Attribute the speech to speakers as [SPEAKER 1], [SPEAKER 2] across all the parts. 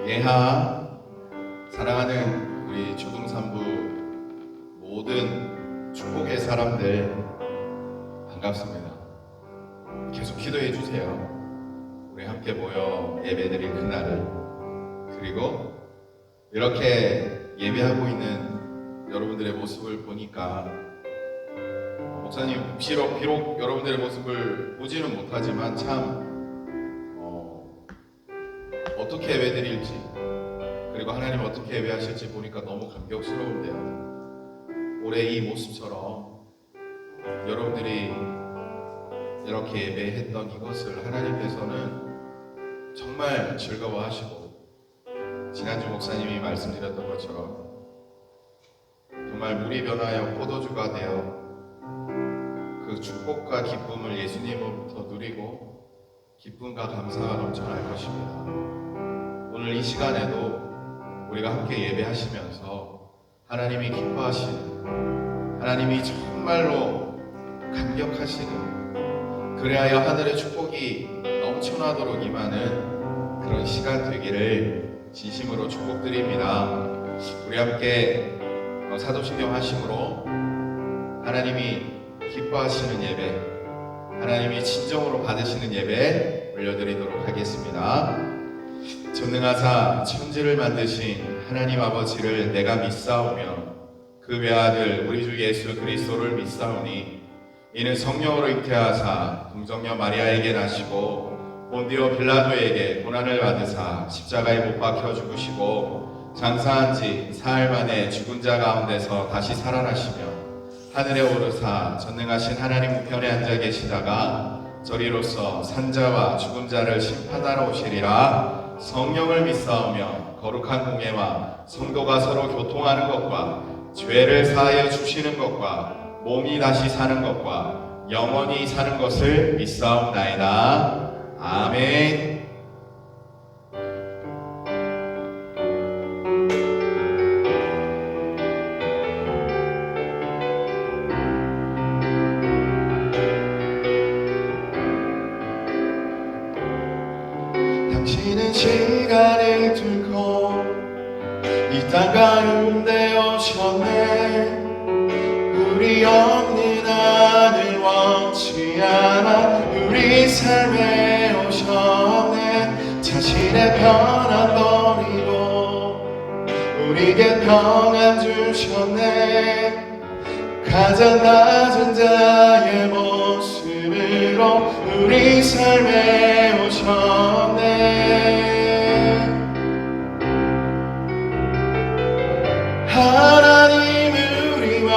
[SPEAKER 1] 예하, 사랑하는 우리 초등산부 모든 축복의 사람들 반갑습니다. 계속 기도해 주세요. 우리 함께 모여 예배드릴 그날을, 그리고 이렇게 예배하고 있는 여러분들의 모습을 보니까 목사님 비록 여러분들의 모습을 보지는 못하지만 참 어떻게 예배드릴지, 그리고 하나님 어떻게 예배하실지 보니까 너무 감격스러운데요. 올해 이 모습처럼 여러분들이 이렇게 예배했던 이것을 하나님께서는 정말 즐거워하시고, 지난주 목사님이 말씀드렸던 것처럼 정말 물이 변하여 포도주가 되어 그 축복과 기쁨을 예수님으로부터 누리고 기쁨과 감사가 넘쳐날 것입니다. 오늘 이 시간에도 우리가 함께 예배하시면서 하나님이 기뻐하시는, 하나님이 정말로 감격하시는, 그래야 하늘의 축복이 넘쳐나도록 임하는 그런 시간 되기를 진심으로 축복드립니다. 우리 함께 사도신경 하심으로 하나님이 기뻐하시는 예배, 하나님이 진정으로 받으시는 예배 올려드리도록 하겠습니다. 전능하사 천지를 만드신 하나님 아버지를 내가 믿사오며 그 외아들 우리 주 예수 그리스도를 믿사오니 이는 성령으로 잉태하사 동정녀 마리아에게 나시고 본디오 빌라도에게 고난을 받으사 십자가에 못 박혀 죽으시고 장사한 지 사흘 만에 죽은 자 가운데서 다시 살아나시며 하늘에 오르사 전능하신 하나님 우편에 앉아 계시다가 저리로서 산자와 죽은 자를 심판하러 오시리라. 성령을 믿사오며 거룩한 공예와 성도가 서로 교통하는 것과 죄를 사하여 주시는 것과 몸이 다시 사는 것과 영원히 사는 것을 믿사옵나이다. 아멘. 당신은 시간을 뚫고 이 땅 가운데 오셨네. 우리 없는 하늘 원치 않아 우리 삶에 오셨네. 자신의 편안 버리고 우리에게 평안 주셨네. 가장 낮은 자의 모습으로 우리 삶에 오셨네. 하나님 우리와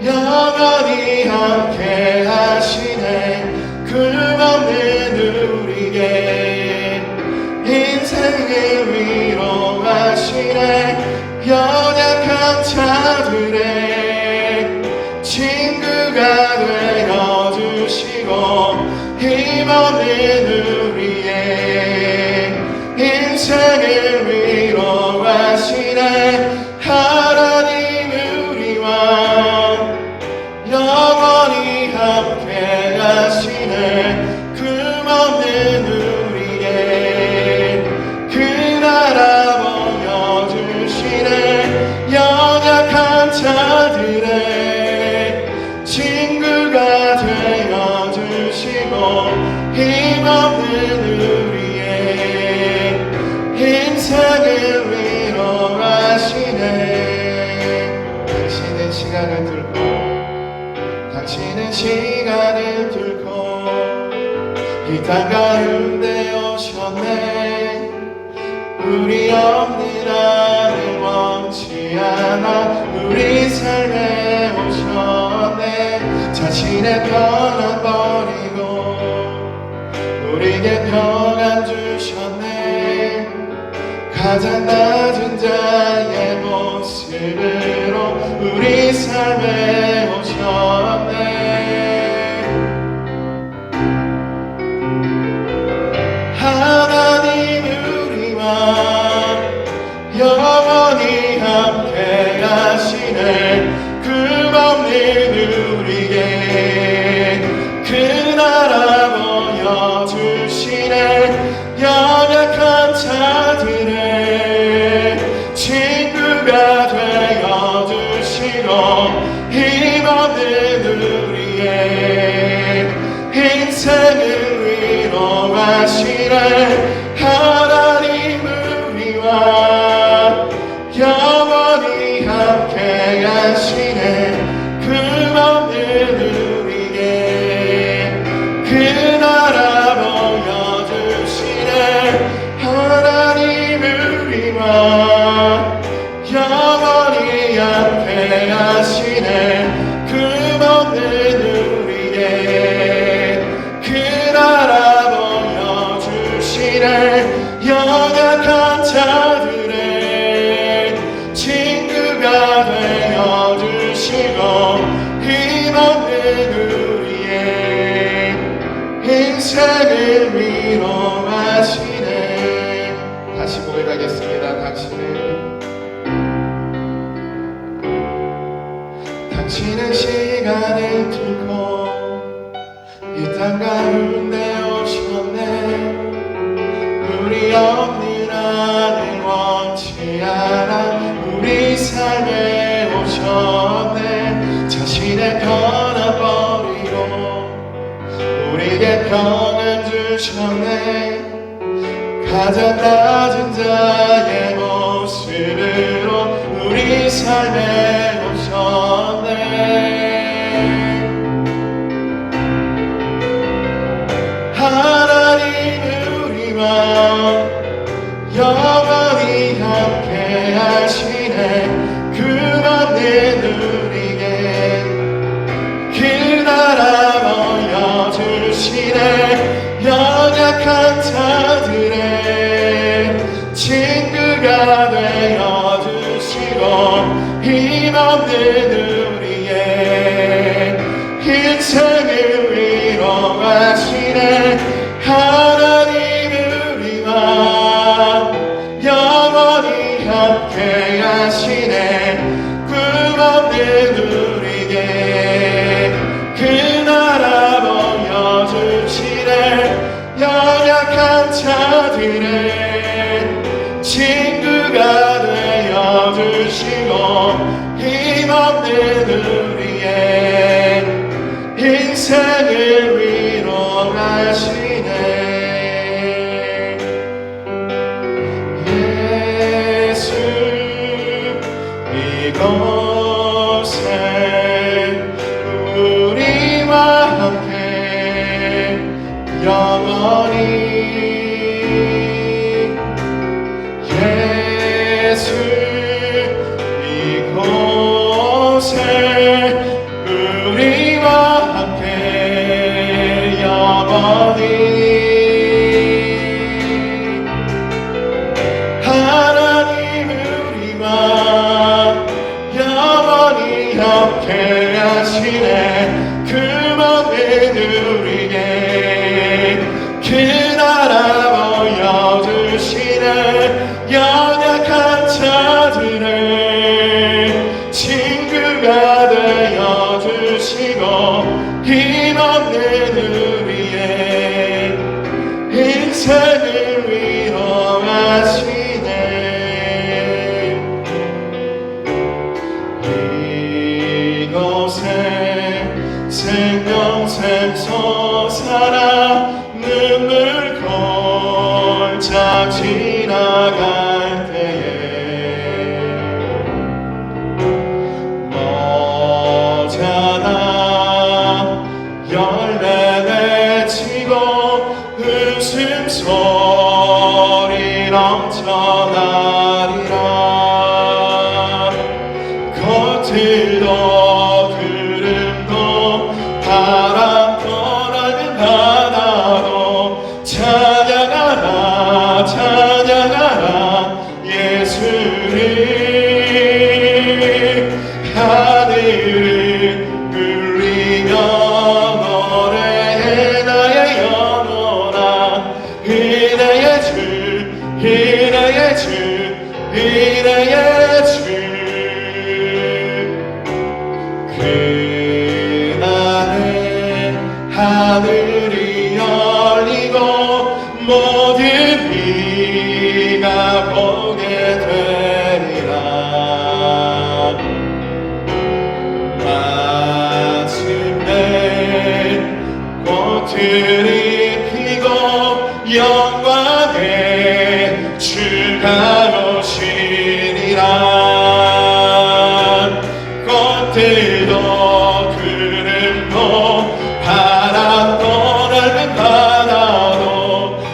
[SPEAKER 1] 영원히 함께 하시네. 굶없는 우리에게 인생을 위로하시네. 연약한 자들의 친구가 되어주시고 힘없는 우리의 인생을 위로하시네. 하나님 우리와 영원히 함께 하시네. 굶없는 우리의 그 나라 보여주시네. 연약한 자들의 친구가 되어주시고 힘없는 우리의 인생을 위로하시네. 당신은 시간을 뚫고 당신은 시간을 뚫고 이 땅 가운데 오셨네. 우리 없는 하늘 원치 않아 우리 삶에 오셨네. 자신의 편안 버리고 우리에게 평안 주셨네. 가장 낮은 자의 모습으로 우리 삶에 오셨네. 하나님 우리와 영원히 함께 하시네. 굶없는 우리에게 그 나라 보여주시네. 연약한 자 고백하겠습니다. 당신은 시간을 뚫고 이 땅 가운데 오셨네. 우리 없는 하늘 원치 않아 우리 삶에 오셨네. 자신을 걸어버리고 우리에게 평안 주셨네. 가장 낮은 자의 모습으로 우리 삶에 오셨네. 하나님 우리와 영원히 함께 하시네. 그 없는 우리에게 그 나라 보여주시네. 연약한 자들의 친구가 되어주시고 힘없는 우리의 인생을 위로하시네. 하나님 우리와 영원히 함께 하시네. 꿈없는 우리에게 그 나라 보여주시네. 연약한 자들의 친구가 되어주시고 힘없는 우리의 인생을 위로하시네. 예수 이곳에 우리와 함께 영원히 예수 이곳에 우리와 함께 영원히 하나님 우리와 영원히 함께 하시네. 그 먼 우리에게 그 나라 보여주시네. 연약한 자들의 친구가 되어주시고 힘없는 우리의 인생을 위로하시네. 이곳에 생명샘 솟아나 눈물 골짝 지나갈 때에 머잖아 열매 맺히고 웃음소리 넘쳐나리라. 겉들도 구름도 바람 떠나는 바다도 찬양하라 찬양하라 예수를. 하늘을 울리며 노래해 나의 영혼아. 은혜의 주 은혜의 주 은혜의 주. 그날에 하늘이 열리고 모든 이가 보게 되리라. 마침내 꽃들이 피고 영광의 주가 오시리라. 꽃들도 구름도 바람도 넓은 바다도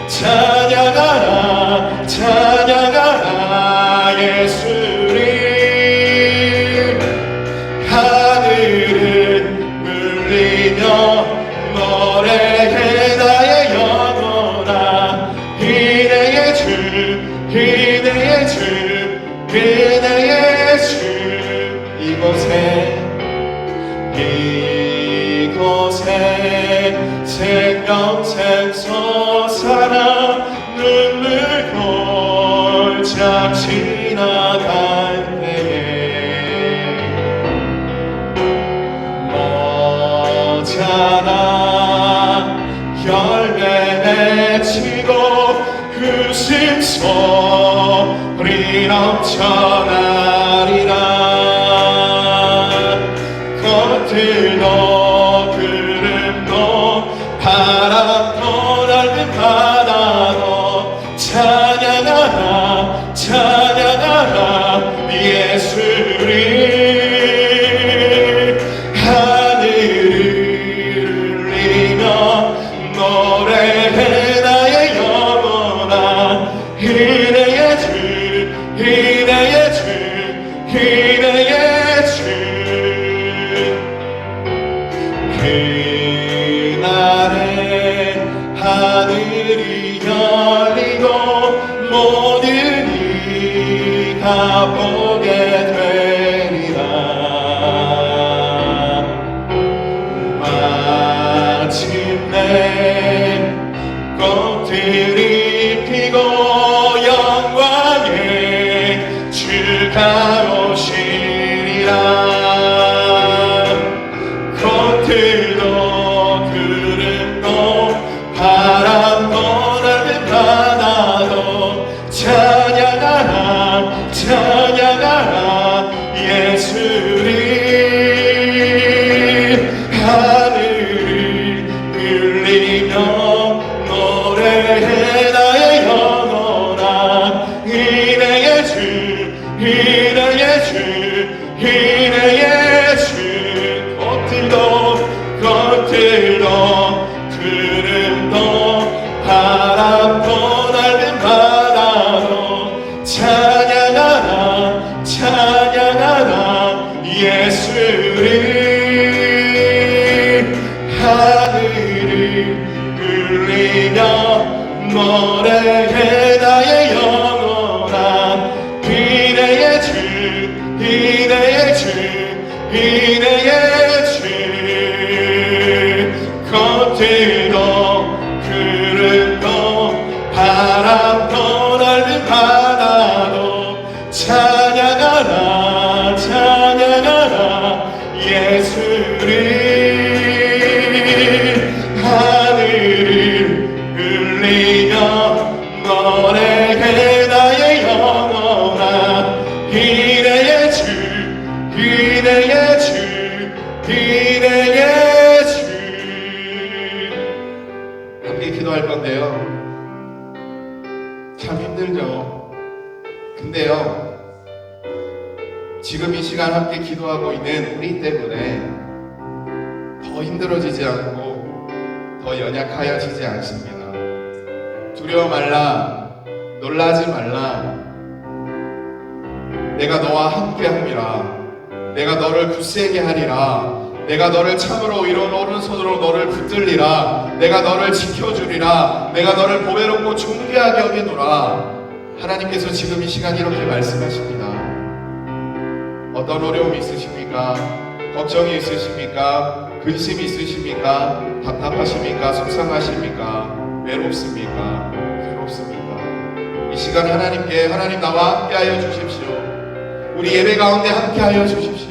[SPEAKER 1] 찬양하라 찬양하라 예수를. 하늘은 울리며 노래해 나의 영혼아. 은혜의 주 은혜의 주 은혜의 살짝 지나갈 때에 너잖아 열매 맺히고 웃음소리 넘쳐나리라. 것들도 구름도 바람도 넓은 바다도 찬양하라 찬양하라 예수를. 하늘을 울리며 노래해 나의 영혼아. 은혜의 주 은혜의 주 은혜의 주. 그날에 하늘이 열리고 모든 이가 보게 되리라. 마침내 꽃들이 피고 영광의 주가 오시리라. 꽃들도 구름도 바람도 넓은 바다도 찬양하라 찬양하라 예수를. 하늘을 울리며 노래해 나의 영혼아. 은혜의 주 은혜의 주 은혜의 주. 꽃들도 구름도 바람도 넓은 바다도 찬양하라 찬양하라 예수를. 하늘을 울리며 노래해 나의 영혼아. 은혜의 주 은혜의 주 은혜의 주. 꽃들도 구름도 바람도 넓은 바다도 찬양하라 찬양하라 예수를. 하늘을 울리며 노래해 나의 영혼아. 은혜의 주 은혜의 주 은혜의 주. 함께 기도할 건데요, 참 힘들죠. 근데요, 지금 이 시간 함께 기도하고 있는 우리 때문에 더 힘들어지지 않고 더 연약하여지지 않습니다. 두려워 말라 놀라지 말라. 내가 너와 함께 함이라. 내가 너를 굳세게 하리라. 내가 너를 참으로 이룬 오른손으로 너를 붙들리라. 내가 너를 지켜주리라. 내가 너를 보배롭고 존귀하게 여기노라. 하나님께서 지금 이 시간 이렇게 말씀하십니다. 어떤 어려움이 있으십니까? 걱정이 있으십니까? 근심이 있으십니까? 답답하십니까? 속상하십니까? 외롭습니까? 괴롭습니까? 이 시간 하나님께, 하나님 나와 함께하여 주십시오. 우리 예배 가운데 함께하여 주십시오.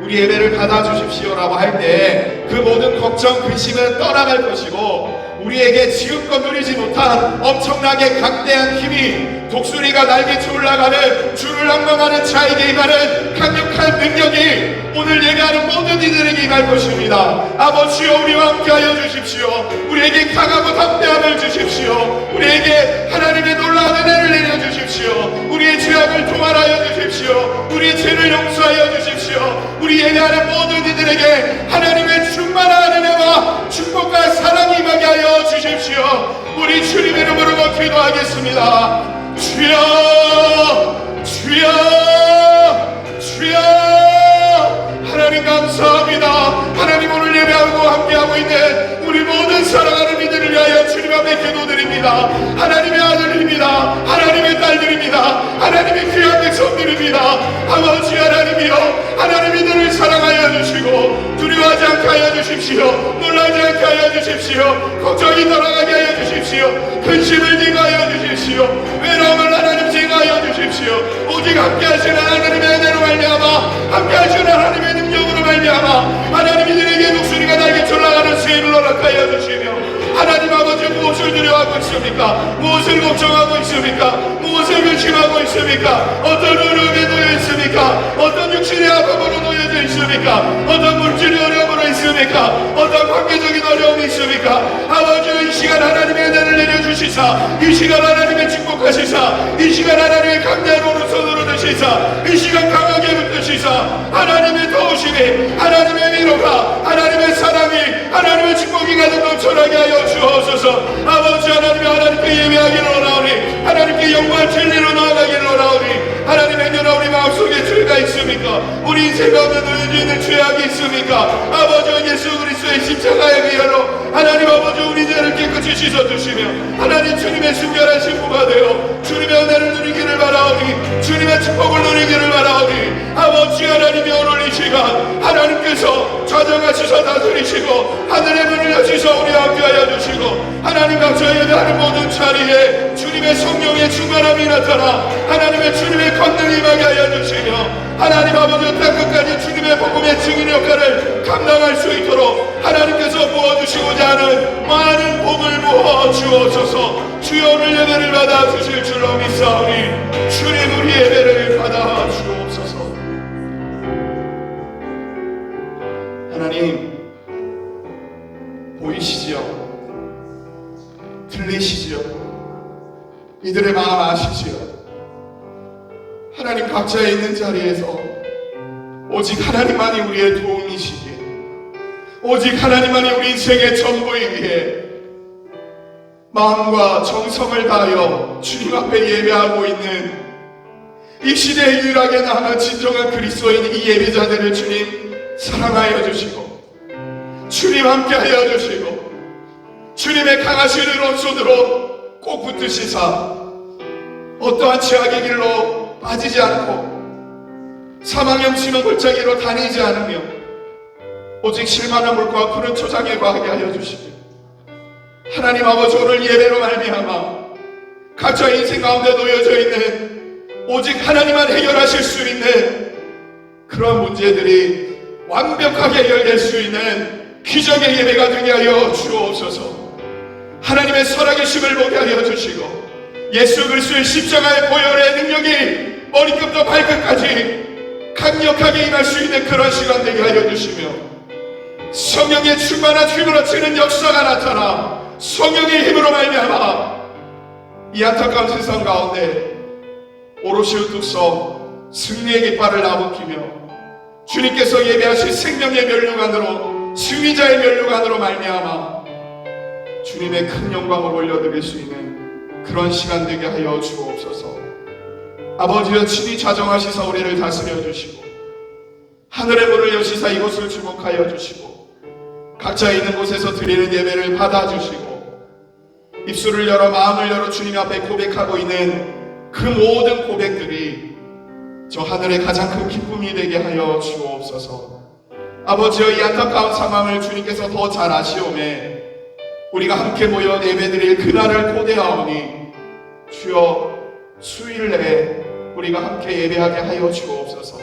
[SPEAKER 1] 우리 예배를 받아주십시오라고 할 때 그 모든 걱정, 근심은 떠나갈 것이고, 우리에게 지금껏 누리지 못한 엄청나게 강대한 힘이 독수리가 날개쳐 올라가는 주를 낭망하는 자에게 임하는 강력한 능력이 오늘 예배하는 모든 이들에게 임할 것입니다. 아버지여, 우리와 함께하여 주십시오. 우리에게 강하고 담대함을 주십시오. 우리에게 하나님의 놀라운 은혜를 내려주십시오. 우리의 죄악을 도말하여 주십시오. 우리의 죄를 용서하여 주십시오. 우리 예배하는 모든 이들에게 하나님의 충만한 은혜와 축복과 사랑이 임하게 하여 주십시오. 우리 주님의 이름으로 기도하겠습니다. 주여, 주여, 주여. 하나님 감사합니다. 하나님 오늘 예배하고 함께하고 있는 우리 모든 사랑하는 이들을 위하여 주님 앞에 기도드립니다. 하나님의 아들입니다. 하나님의 딸들입니다. 하나님의 귀한 백성들입니다. 아버지 하나님이여, 하나님 이들을 사랑하여 주시고 두려워하지 않게 하여 주십시오. 놀라지 않게 하여 주십시오. 걱정이 돌아가게 하여 주십시오. 근심을 제거하여 주십시오. 외로움을 하나님 제거하여 주십시오. 오직 함께 하시는 하나님의 은혜로 말미암아, 함께 하시는 하나님의 능력으로 말미암아 하나님 이들에게 목소리가 날개쳐 나가는 수임을 허락하여 주시며, 하나님 아버지 무엇을 두려워하고 있습니까? 무엇을 걱정하고 있습니까? 무엇을 근심하고 있습니까? 어떤 어려움에 놓여 있습니까? 어떤 육신의 아픔으로 놓여져 있습니까? 어떤 물질의 어려움으로 있습니까? 어떤 관계적인 어려움이 있습니까? 아버지, 이 시간 하나님의 은혜를 내려주시사, 이 시간 하나님의 축복하시사, 이 시간 하나님의 강대한 오른손으로 드시사, 이 시간 강하게 붙드시사, 하나님의 도우심이, 하나님의 위로가, 하나님의 사랑이, 하나님의 축복이 가득 넘쳐나게 하여 주옵소서. 아버지 하나님께 예배하기를 원하오니, 하나님께 영광 진리로 나아가기를 원하오니, 하나님 행여나 우리 마음속에 죄가 있습니까? 우리 인생 가운데 놓여져 있는 죄악이 있습니까? 아버지, 예수 그리스도의 십자가의 위하로 하나님 아버지 우리 죄를 깨끗이 씻어주시며, 하나님 주님의 순결한 신부가 되어 주님의 은혜를 누리기를 바라오니, 주님의 축복을 누리기를 바라오니, 아버지 하나님이 오늘 이 시간 하나님께서 좌정하시사 다스리시고 하늘의 문을 여시사 우리와 함께하여 주시고, 하나님 각자 예배하는 모든 자리에 주님의 성령의 충만함이 나타나 하나님의 주님의 권능이 임하게 하여 주시며, 하나님 아버지 땅 끝까지 주님의 복음의 증인 역할을 감당할 수 있도록 하나님께서 부어주시고자 하는 많은 복을 부어 주옵소서. 주여 오늘 예배를 받아 주실 줄로 믿사오니 주님 우리 예배를 받아 주옵소서. 하나님 보이시지요? 들리시지요? 이들의 마음 아시지요? 하나님 각자에 있는 자리에서 오직 하나님만이 우리의 도움이시기에, 오직 하나님만이 우리 인생의 전부이기에 마음과 정성을 다하여 주님 앞에 예배하고 있는 이 시대에 유일하게 남은 진정한 그리스도인 이 예배자들을 주님 사랑하여 주시고, 주님 함께하여 주시고, 주님의 강하신 오른손으로 꼭 붙드시사 어떠한 죄악의 길로 빠지지 않고 사망의 심한 골짜기로 다니지 않으며 오직 실만한 물과 푸른 초장에 거하게 하여 주시며, 하나님 아버지 오늘 예배로 말미암아 각자의 인생 가운데 놓여져 있는 오직 하나님만 해결하실 수 있는 그런 문제들이 완벽하게 해결될 수 있는 기적의 예배가 되게 하여 주옵소서. 하나님의 살아계심을 보게 하여 주시고, 예수 그리스도의 십자가의 보혈의 능력이 머리끝부터 발끝까지 강력하게 임할 수 있는 그런 시간 되게 하여 주시며, 성령의 충만한 휘몰아치는 역사가 나타나 성령의 힘으로 말미암아 이 안타까운 세상 가운데 오롯이 우뚝서 승리의 깃발을 나부키며 주님께서 예배하신 생명의 면류관으로, 승리자의 면류관으로 말미암아 주님의 큰 영광을 올려드릴 수 있는 그런 시간 되게 하여 주옵소서. 아버지여 친히 자정하시사 우리를 다스려 주시고, 하늘의 문을 여시사 이곳을 주목하여 주시고, 각자 있는 곳에서 드리는 예배를 받아주시고, 입술을 열어 마음을 열어 주님 앞에 고백하고 있는 그 모든 고백들이 저 하늘의 가장 큰 기쁨이 되게 하여 주옵소서. 아버지여 이 안타까운 상황을 주님께서 더 잘 아시오매 우리가 함께 모여 예배드릴 그날을 고대하오니 주여 수일 내에 우리가 함께 예배하게 하여 주옵소서.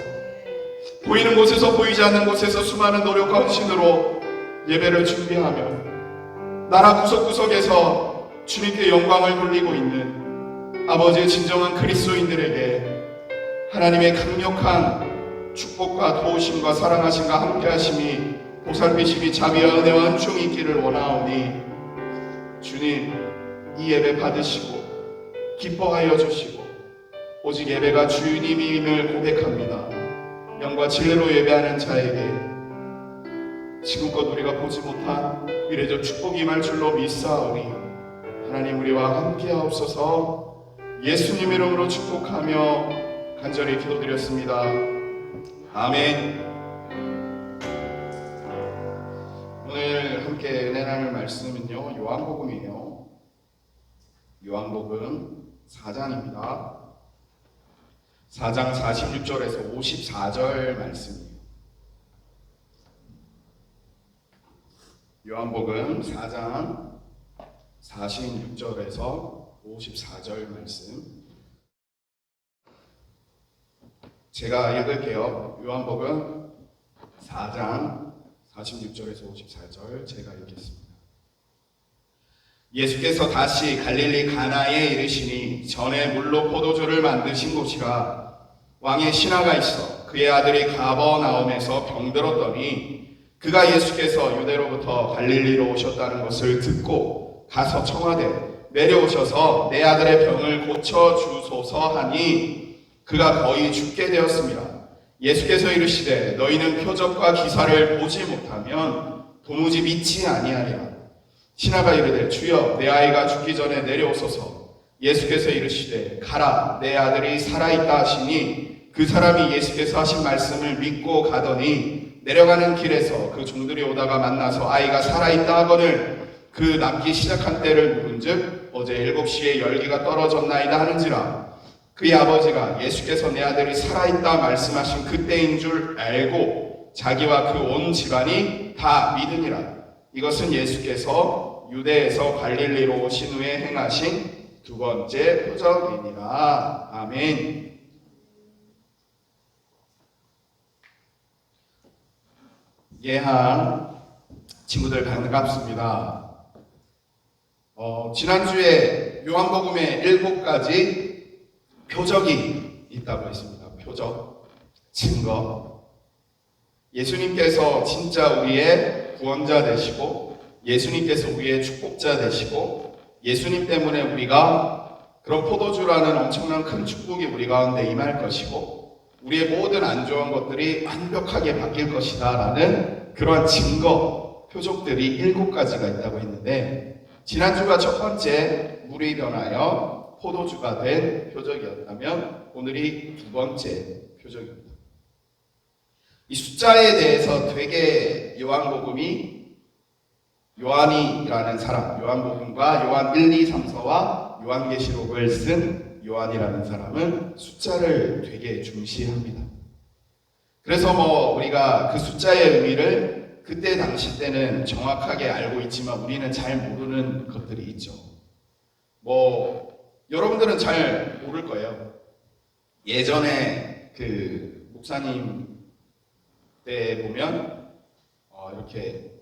[SPEAKER 1] 보이는 곳에서 보이지 않는 곳에서 수많은 노력과 헌신으로 예배를 준비하며 나라 구석구석에서 주님께 영광을 돌리고 있는 아버지의 진정한 그리스도인들에게 하나님의 강력한 축복과 도우심과 사랑하심과 함께하심이 보살피심이 자비와 은혜와 은총이 있기를 원하오니 주님 이 예배 받으시고 기뻐하여 주시고 오직 예배가 주님임을 고백합니다. 영과 진리로 예배하는 자에게 지금껏 우리가 보지 못한 미래적 축복이 임할 줄로 믿사오니 하나님 우리와 함께하옵소서. 예수님 이름으로 축복하며 간절히 기도드렸습니다. 아멘. 오늘 함께 은혜 나눌 말씀은요 요한복음이에요. 요한복음 4장입니다. 4장 46절에서 54절 말씀이에요. 요한복음 4장 46절에서 54절 말씀.
[SPEAKER 2] 제가 읽을게요. 요한복음 4장 46절에서 54절 제가 읽겠습니다. 예수께서 다시 갈릴리 가나에 이르시니 전에 물로 포도주를 만드신 곳이라 왕의 신하가 있어 그의 아들이 가버나움에서 병들었더니 그가 예수께서 유대로부터 갈릴리로 오셨다는 것을 듣고 가서 청하되 내려오셔서 내 아들의 병을 고쳐주소서 하니 그가 거의 죽게 되었습니다. 예수께서 이르시되 너희는 표적과 기사를 보지 못하면 도무지 믿지 아니하리라. 신하가 이르되 주여 내 아이가 죽기 전에 내려오소서. 예수께서 이르시되 가라 내 아들이 살아있다 하시니 그 사람이 예수께서 하신 말씀을 믿고 가더니 내려가는 길에서 그 종들이 오다가 만나서 아이가 살아있다 하거늘 그 낫기 시작한 때를 물은즉 어제 7시에 열기가 떨어졌나이다 하는지라. 그의 아버지가 예수께서 내 아들이 살아있다 말씀하신 그때인 줄 알고 자기와 그 온 집안이 다 믿으니라. 이것은 예수께서 유대에서 갈릴리로 오신 후에 행하신 두 번째 표적이니라. 아멘. 예한 친구들 반갑습니다. 지난주에 요한복음에 7가지 표적이 있다고 했습니다. 표적, 증거. 예수님께서 진짜 우리의 구원자 되시고 예수님께서 우리의 축복자 되시고 예수님 때문에 우리가 그런 포도주라는 엄청난 큰 축복이 우리 가운데 임할 것이고 우리의 모든 안 좋은 것들이 완벽하게 바뀔 것이다 라는 그러한 증거, 표적들이 7가지가 있다고 했는데 지난주가 첫 번째 물이 변하여 포도주가 된 표적이었다면 오늘이 두 번째 표적입니다. 이 숫자에 대해서 되게 요한이라는 사람, 요한복음과 요한 1, 2, 3서와 요한계시록을 쓴 요한이라는 사람은 숫자를 되게 중시합니다. 그래서 우리가 그 숫자의 의미를 그때 당시 때는 정확하게 알고 있지만 우리는 잘 모르는 것들이 있죠. 여러분들은 잘 모를 거예요. 예전에 그 목사님 때 보면 이렇게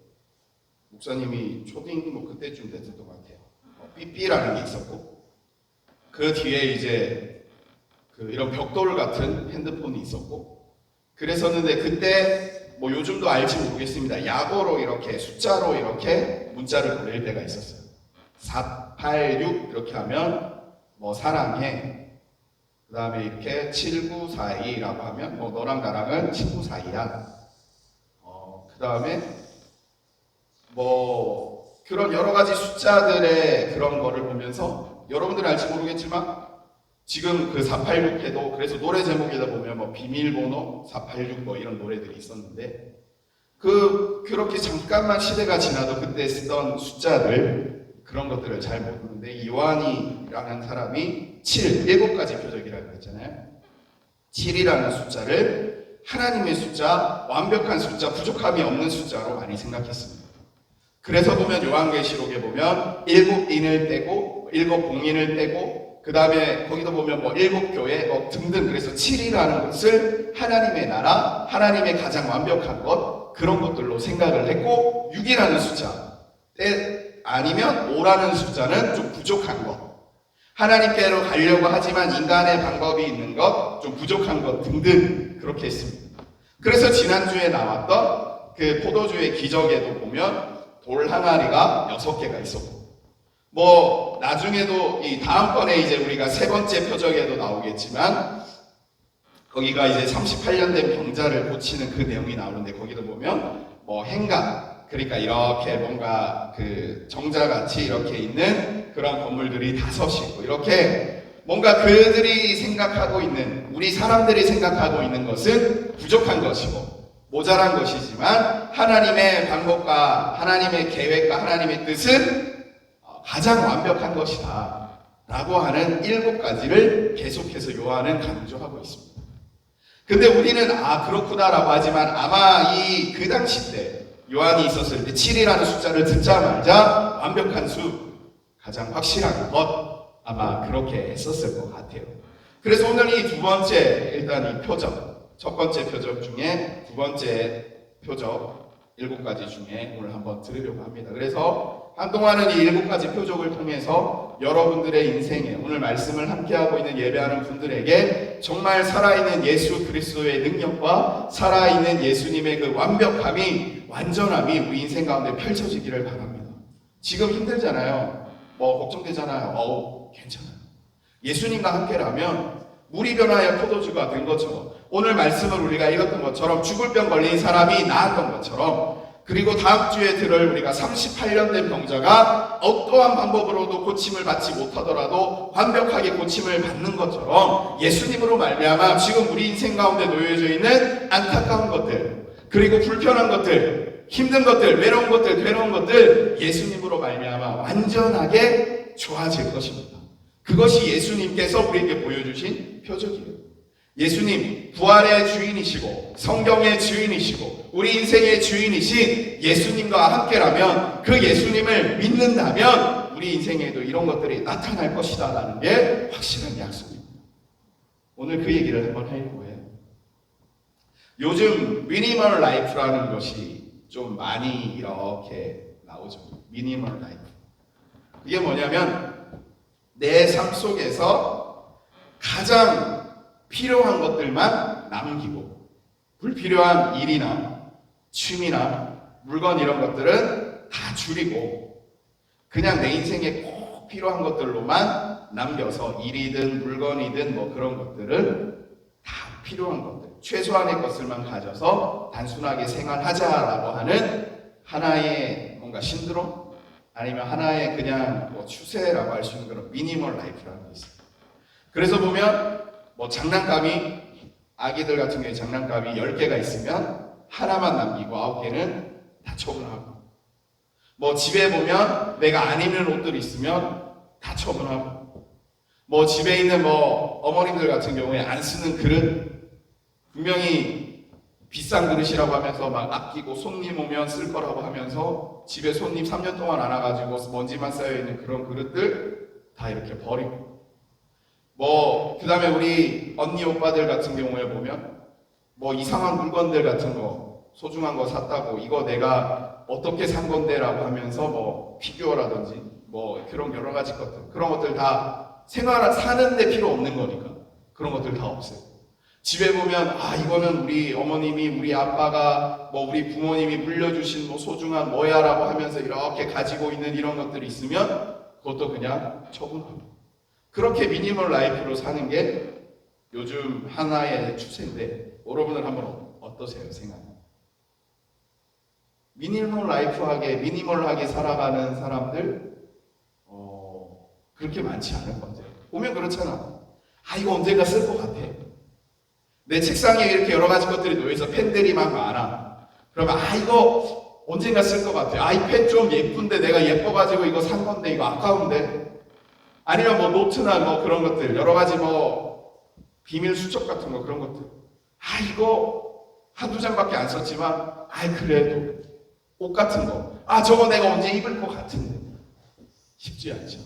[SPEAKER 2] 목사님이 초딩 그때쯤 됐을 것 같아요. 삐삐라는 게 있었고 그 뒤에 이제 이런 벽돌 같은 핸드폰이 있었고 그랬었는데 그때 요즘도 알지 모르겠습니다. 약어로 이렇게 숫자로 이렇게 문자를 보낼 때가 있었어요. 486 이렇게 하면 사랑해. 그 다음에 이렇게 7942라고 하면 너랑 나랑은 친구 사이야. 그 다음에 그런 여러 가지 숫자들의 그런 거를 보면서 여러분들은 알지 모르겠지만 지금 그 486 해도 그래서 노래 제목에다 보면 비밀번호 486 이런 노래들이 있었는데 그렇게 잠깐만 시대가 지나도 그때 쓰던 숫자들 그런 것들을 잘 모르는데 이 요한이라는 사람이 7가지 표적이라고 했잖아요. 7이라는 숫자를 하나님의 숫자, 완벽한 숫자, 부족함이 없는 숫자로 많이 생각했습니다. 그래서 보면 요한계시록에 보면 7인을 떼고 7봉인을 떼고 그 다음에 거기도 보면 7교회 등등 그래서 7이라는 것을 하나님의 나라, 하나님의 가장 완벽한 것 그런 것들로 생각을 했고 6이라는 숫자 아니면 5라는 숫자는 좀 부족한 것 하나님께로 가려고 하지만 인간의 방법이 있는 것, 좀 부족한 것 등등 그렇게 했습니다. 그래서 지난주에 나왔던 그 포도주의 기적에도 보면 돌 항아리가 6개가 있었고 나중에도 이 다음번에 이제 우리가 세 번째 표적에도 나오겠지만 거기가 이제 38년 된 병자를 고치는 그 내용이 나오는데 거기도 보면 행각 그러니까 이렇게 뭔가 그 정자같이 이렇게 있는 그런 건물들이 5이고 이렇게 뭔가 그들이 생각하고 있는 우리 사람들이 생각하고 있는 것은 부족한 것이고 모자란 것이지만 하나님의 방법과 하나님의 계획과 하나님의 뜻은 가장 완벽한 것이다 라고 하는 7가지를 계속해서 요한은 강조하고 있습니다. 근데 우리는 그렇구나 라고 하지만 아마 그 당시 때 요한이 있었을 때 7이라는 숫자를 듣자마자 완벽한 수, 가장 확실한 것 아마 그렇게 했었을 것 같아요. 그래서 오늘 이 두 번째, 일단 이 표적, 첫 번째 표적 중에 두 번째 표적 7가지 중에 오늘 한번 들으려고 합니다. 그래서 한동안은 이 7가지 표적을 통해서 여러분들의 인생에 오늘 말씀을 함께하고 있는 예배하는 분들에게 정말 살아있는 예수 그리스도의 능력과 살아있는 예수님의 그 완벽함이, 완전함이 우리 인생 가운데 펼쳐지기를 바랍니다. 지금 힘들잖아요. 뭐 걱정되잖아요. 괜찮아요. 예수님과 함께라면 물이 변하여 포도주가 된 것처럼, 오늘 말씀을 우리가 읽었던 것처럼 죽을 병 걸린 사람이 나았던 것처럼, 그리고 다음 주에 들을 우리가 38년 된 병자가 어떠한 방법으로도 고침을 받지 못하더라도 완벽하게 고침을 받는 것처럼 예수님으로 말미암아 지금 우리 인생 가운데 놓여져 있는 안타까운 것들, 그리고 불편한 것들, 힘든 것들, 외로운 것들, 괴로운 것들 예수님으로 말미암아 완전하게 좋아질 것입니다. 그것이 예수님께서 우리에게 보여주신 표적이에요. 예수님, 부활의 주인이시고 성경의 주인이시고 우리 인생의 주인이신 예수님과 함께라면, 그 예수님을 믿는다면 우리 인생에도 이런 것들이 나타날 것이다 라는 게 확실한 약속입니다. 오늘 그 얘기를 한번 하려고 해요. 요즘 미니멀 라이프라는 것이 좀 많이 이렇게 나오죠. 미니멀 라이프. 이게 뭐냐면 내 삶 속에서 가장 필요한 것들만 남기고 불필요한 일이나 취미나 물건 이런 것들은 다 줄이고 그냥 내 인생에 꼭 필요한 것들로만 남겨서 일이든 물건이든 뭐 그런 것들은 다 필요한 것들, 최소한의 것들만 가져서 단순하게 생활하자라고 하는 하나의 뭔가 신드롬, 아니면 하나의 그냥 뭐 추세라고 할 수 있는 그런 미니멀 라이프라는 게 있어요. 그래서 보면 뭐 장난감이, 아기들 같은 경우에 장난감이 10개가 있으면 하나만 남기고 9개는 다 처분하고, 뭐 집에 보면 내가 안 입는 옷들이 있으면 다 처분하고, 뭐 집에 있는 뭐 어머님들 같은 경우에 안 쓰는 그릇, 분명히 비싼 그릇이라고 하면서 막 아끼고 손님 오면 쓸 거라고 하면서 집에 손님 3년 동안 안 와가지고 먼지만 쌓여있는 그런 그릇들 다 이렇게 버리고, 뭐 그 다음에 우리 언니 오빠들 같은 경우에 보면 뭐 이상한 물건들 같은 거, 소중한 거 샀다고 이거 내가 어떻게 산 건데 라고 하면서 뭐 피규어라든지 뭐 그런 여러 가지 것들, 그런 것들 다 사는데 필요 없는 거니까 그런 것들 다 없애요. 집에 보면 이거는 우리 어머님이, 우리 아빠가, 뭐 우리 부모님이 물려주신 뭐 소중한 뭐야 라고 하면서 이렇게 가지고 있는 이런 것들이 있으면 그것도 그냥 처분하고, 그렇게 미니멀 라이프로 사는 게 요즘 하나의 추세인데 여러분은 한번 어떠세요? 생각? 미니멀하게 살아가는 사람들 그렇게 많지 않을 것 같아요. 보면 그렇잖아. 이거 언젠가 쓸 것 같아. 내 책상에 이렇게 여러 가지 것들이 놓여서 펜들이 막 많아. 그러면 이거 언젠가 쓸 것 같아. 이 펜 좀 예쁜데 내가 예뻐가지고 이거 산 건데 이거 아까운데. 아니면 뭐 노트나 뭐 그런 것들, 여러 가지 뭐 비밀 수첩 같은 거, 그런 것들. 이거 한두 장밖에 안 썼지만 그래도 옷 같은 거, 저거 내가 언제 입을 것 같은데. 쉽지 않죠.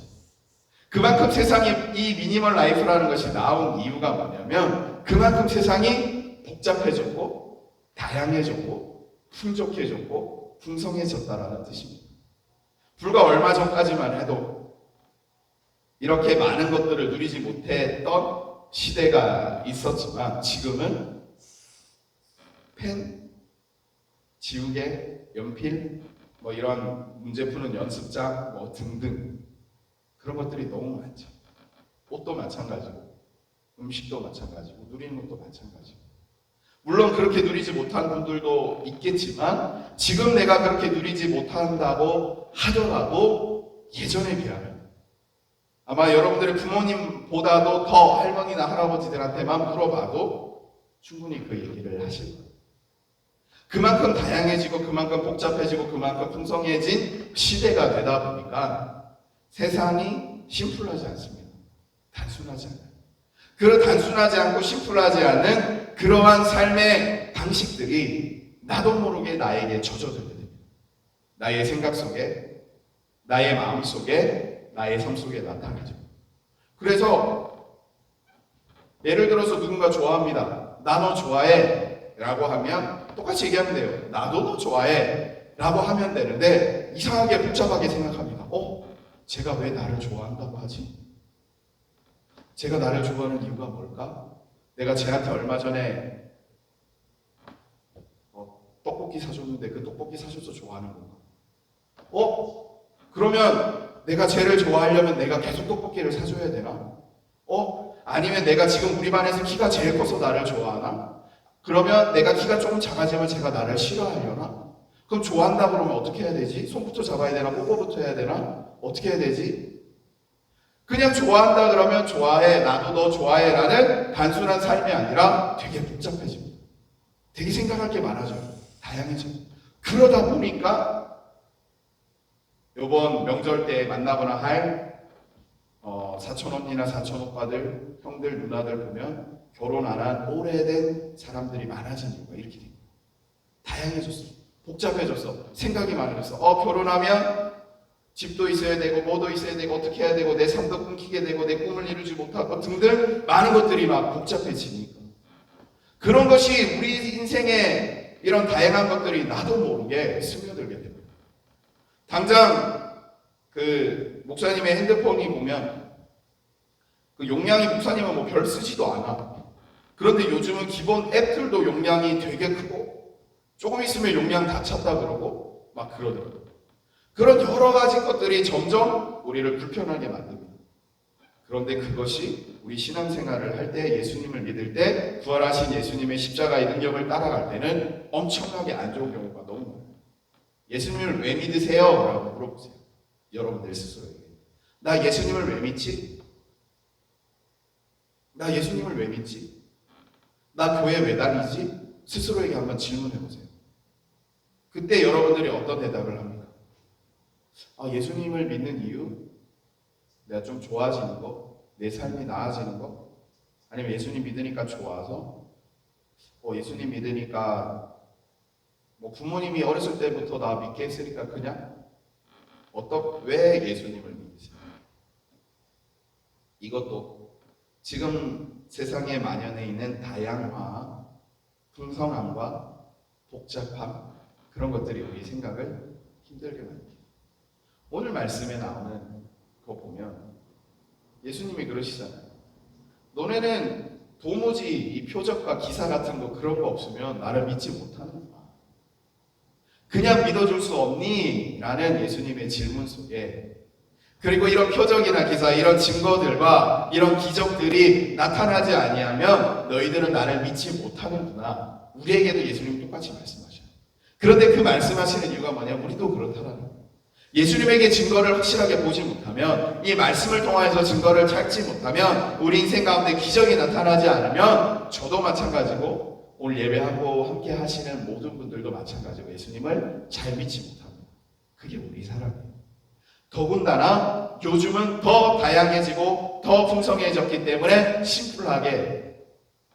[SPEAKER 2] 그만큼 세상에 이 미니멀 라이프라는 것이 나온 이유가 뭐냐면 그만큼 세상이 복잡해졌고 다양해졌고 풍족해졌고 풍성해졌다라는 뜻입니다. 불과 얼마 전까지만 해도 이렇게 많은 것들을 누리지 못했던 시대가 있었지만 지금은 펜, 지우개, 연필, 뭐 이런 문제 푸는 연습장 뭐 등등 그런 것들이 너무 많죠. 옷도 마찬가지고 음식도 마찬가지고 누리는 것도 마찬가지고, 물론 그렇게 누리지 못한 분들도 있겠지만 지금 내가 그렇게 누리지 못한다고 하더라도 예전에 비하면 아마 여러분들의 부모님보다도 더 할머니나 할아버지들한테만 물어봐도 충분히 그 얘기를 하실 거예요. 그만큼 다양해지고 그만큼 복잡해지고 그만큼 풍성해진 시대가 되다 보니까 세상이 심플하지 않습니다. 단순하지 않아요. 그 단순하지 않고 심플하지 않은 그러한 삶의 방식들이 나도 모르게 나에게 젖어들게 됩니다. 나의 생각 속에, 나의 마음 속에, 나의 삶 속에 나타나죠. 그래서 예를 들어서 누군가 좋아합니다. 나 너 좋아해 라고 하면 똑같이 얘기하면 돼요. 나도 너 좋아해 라고 하면 되는데 이상하게 복잡하게 생각합니다. 제가 왜 나를 좋아한다고 하지? 제가 나를 좋아하는 이유가 뭘까? 내가 쟤한테 얼마 전에 떡볶이 사줬는데 그 떡볶이 사줘서 좋아하는 건가? 그러면 내가 쟤를 좋아하려면 내가 계속 떡볶이를 사줘야 되나? 아니면 내가 지금 우리 반에서 키가 제일 커서 나를 좋아하나? 그러면 내가 키가 조금 작아지면 쟤가 나를 싫어하려나? 그럼 좋아한다 그러면 어떻게 해야 되지? 손부터 잡아야 되나? 뽀뽀부터 해야 되나? 어떻게 해야 되지? 그냥 좋아한다 그러면 좋아해, 나도 너 좋아해 라는 단순한 삶이 아니라 되게 복잡해집니다. 되게 생각할 게 많아져요. 다양해져요. 그러다 보니까 이번 명절 때 만나거나 할 사촌 언니나 사촌 오빠들, 형들, 누나들 보면 결혼 안 한 오래된 사람들이 많아진 이유가 이렇게 됩니다. 다양해졌어. 복잡해졌어. 생각이 많아졌어. 결혼하면 집도 있어야 되고 뭐도 있어야 되고 어떻게 해야 되고 내 삶도 끊기게 되고 내 꿈을 이루지 못하고 등등 많은 것들이 막 복잡해지니까 그런 것이 우리 인생에 이런 다양한 것들이 나도 모르게 스며들게 됩니다. 당장 그 목사님의 핸드폰이 보면 그 용량이 목사님은 뭐 별 쓰지도 않아. 그런데 요즘은 기본 앱들도 용량이 되게 크고 조금 있으면 용량 다 찼다 그러고 막 그러더라고요. 그런 여러 가지 것들이 점점 우리를 불편하게 만듭니다. 그런데 그것이 우리 신앙생활을 할 때 예수님을 믿을 때 부활하신 예수님의 십자가의 능력을 따라갈 때는 엄청나게 안 좋은 경우가 너무 많아요. 예수님을 왜 믿으세요? 라고 물어보세요. 여러분들 스스로에게. 나 예수님을 왜 믿지? 나 예수님을 왜 믿지? 나 교회 왜 다니지? 스스로에게 한번 질문해 보세요. 그때 여러분들이 어떤 대답을 합니까? 예수님을 믿는 이유? 내가 좀 좋아지는 거? 내 삶이 나아지는 거? 아니면 예수님 믿으니까 좋아서? 예수님 믿으니까 뭐 부모님이 어렸을 때부터 나 믿게 했으니까 그냥? 왜 예수님을 믿으세요? 이것도 지금 세상에 만연해 있는 다양화, 풍성함과 복잡함 그런 것들이 우리 생각을 힘들게 만듭니다. 오늘 말씀에 나오는 거 보면 예수님이 그러시잖아요. 너네는 도무지 이 표적과 기사 같은 거 그런 거 없으면 나를 믿지 못하는구나. 그냥 믿어줄 수 없니? 라는 예수님의 질문 속에 그리고 이런 표적이나 기사, 이런 증거들과 이런 기적들이 나타나지 아니하면 너희들은 나를 믿지 못하는구나. 우리에게도 예수님이 똑같이 말씀하셔요. 그런데 그 말씀하시는 이유가 뭐냐? 우리도 그렇다라는 거예요. 예수님에게 증거를 확실하게 보지 못하면, 이 말씀을 통해서 증거를 찾지 못하면, 우리 인생 가운데 기적이 나타나지 않으면 저도 마찬가지고 오늘 예배하고 함께 하시는 모든 분들도 마찬가지고 예수님을 잘 믿지 못합니다. 그게 우리 사람이에요. 더군다나 요즘은 더 다양해지고 더 풍성해졌기 때문에 심플하게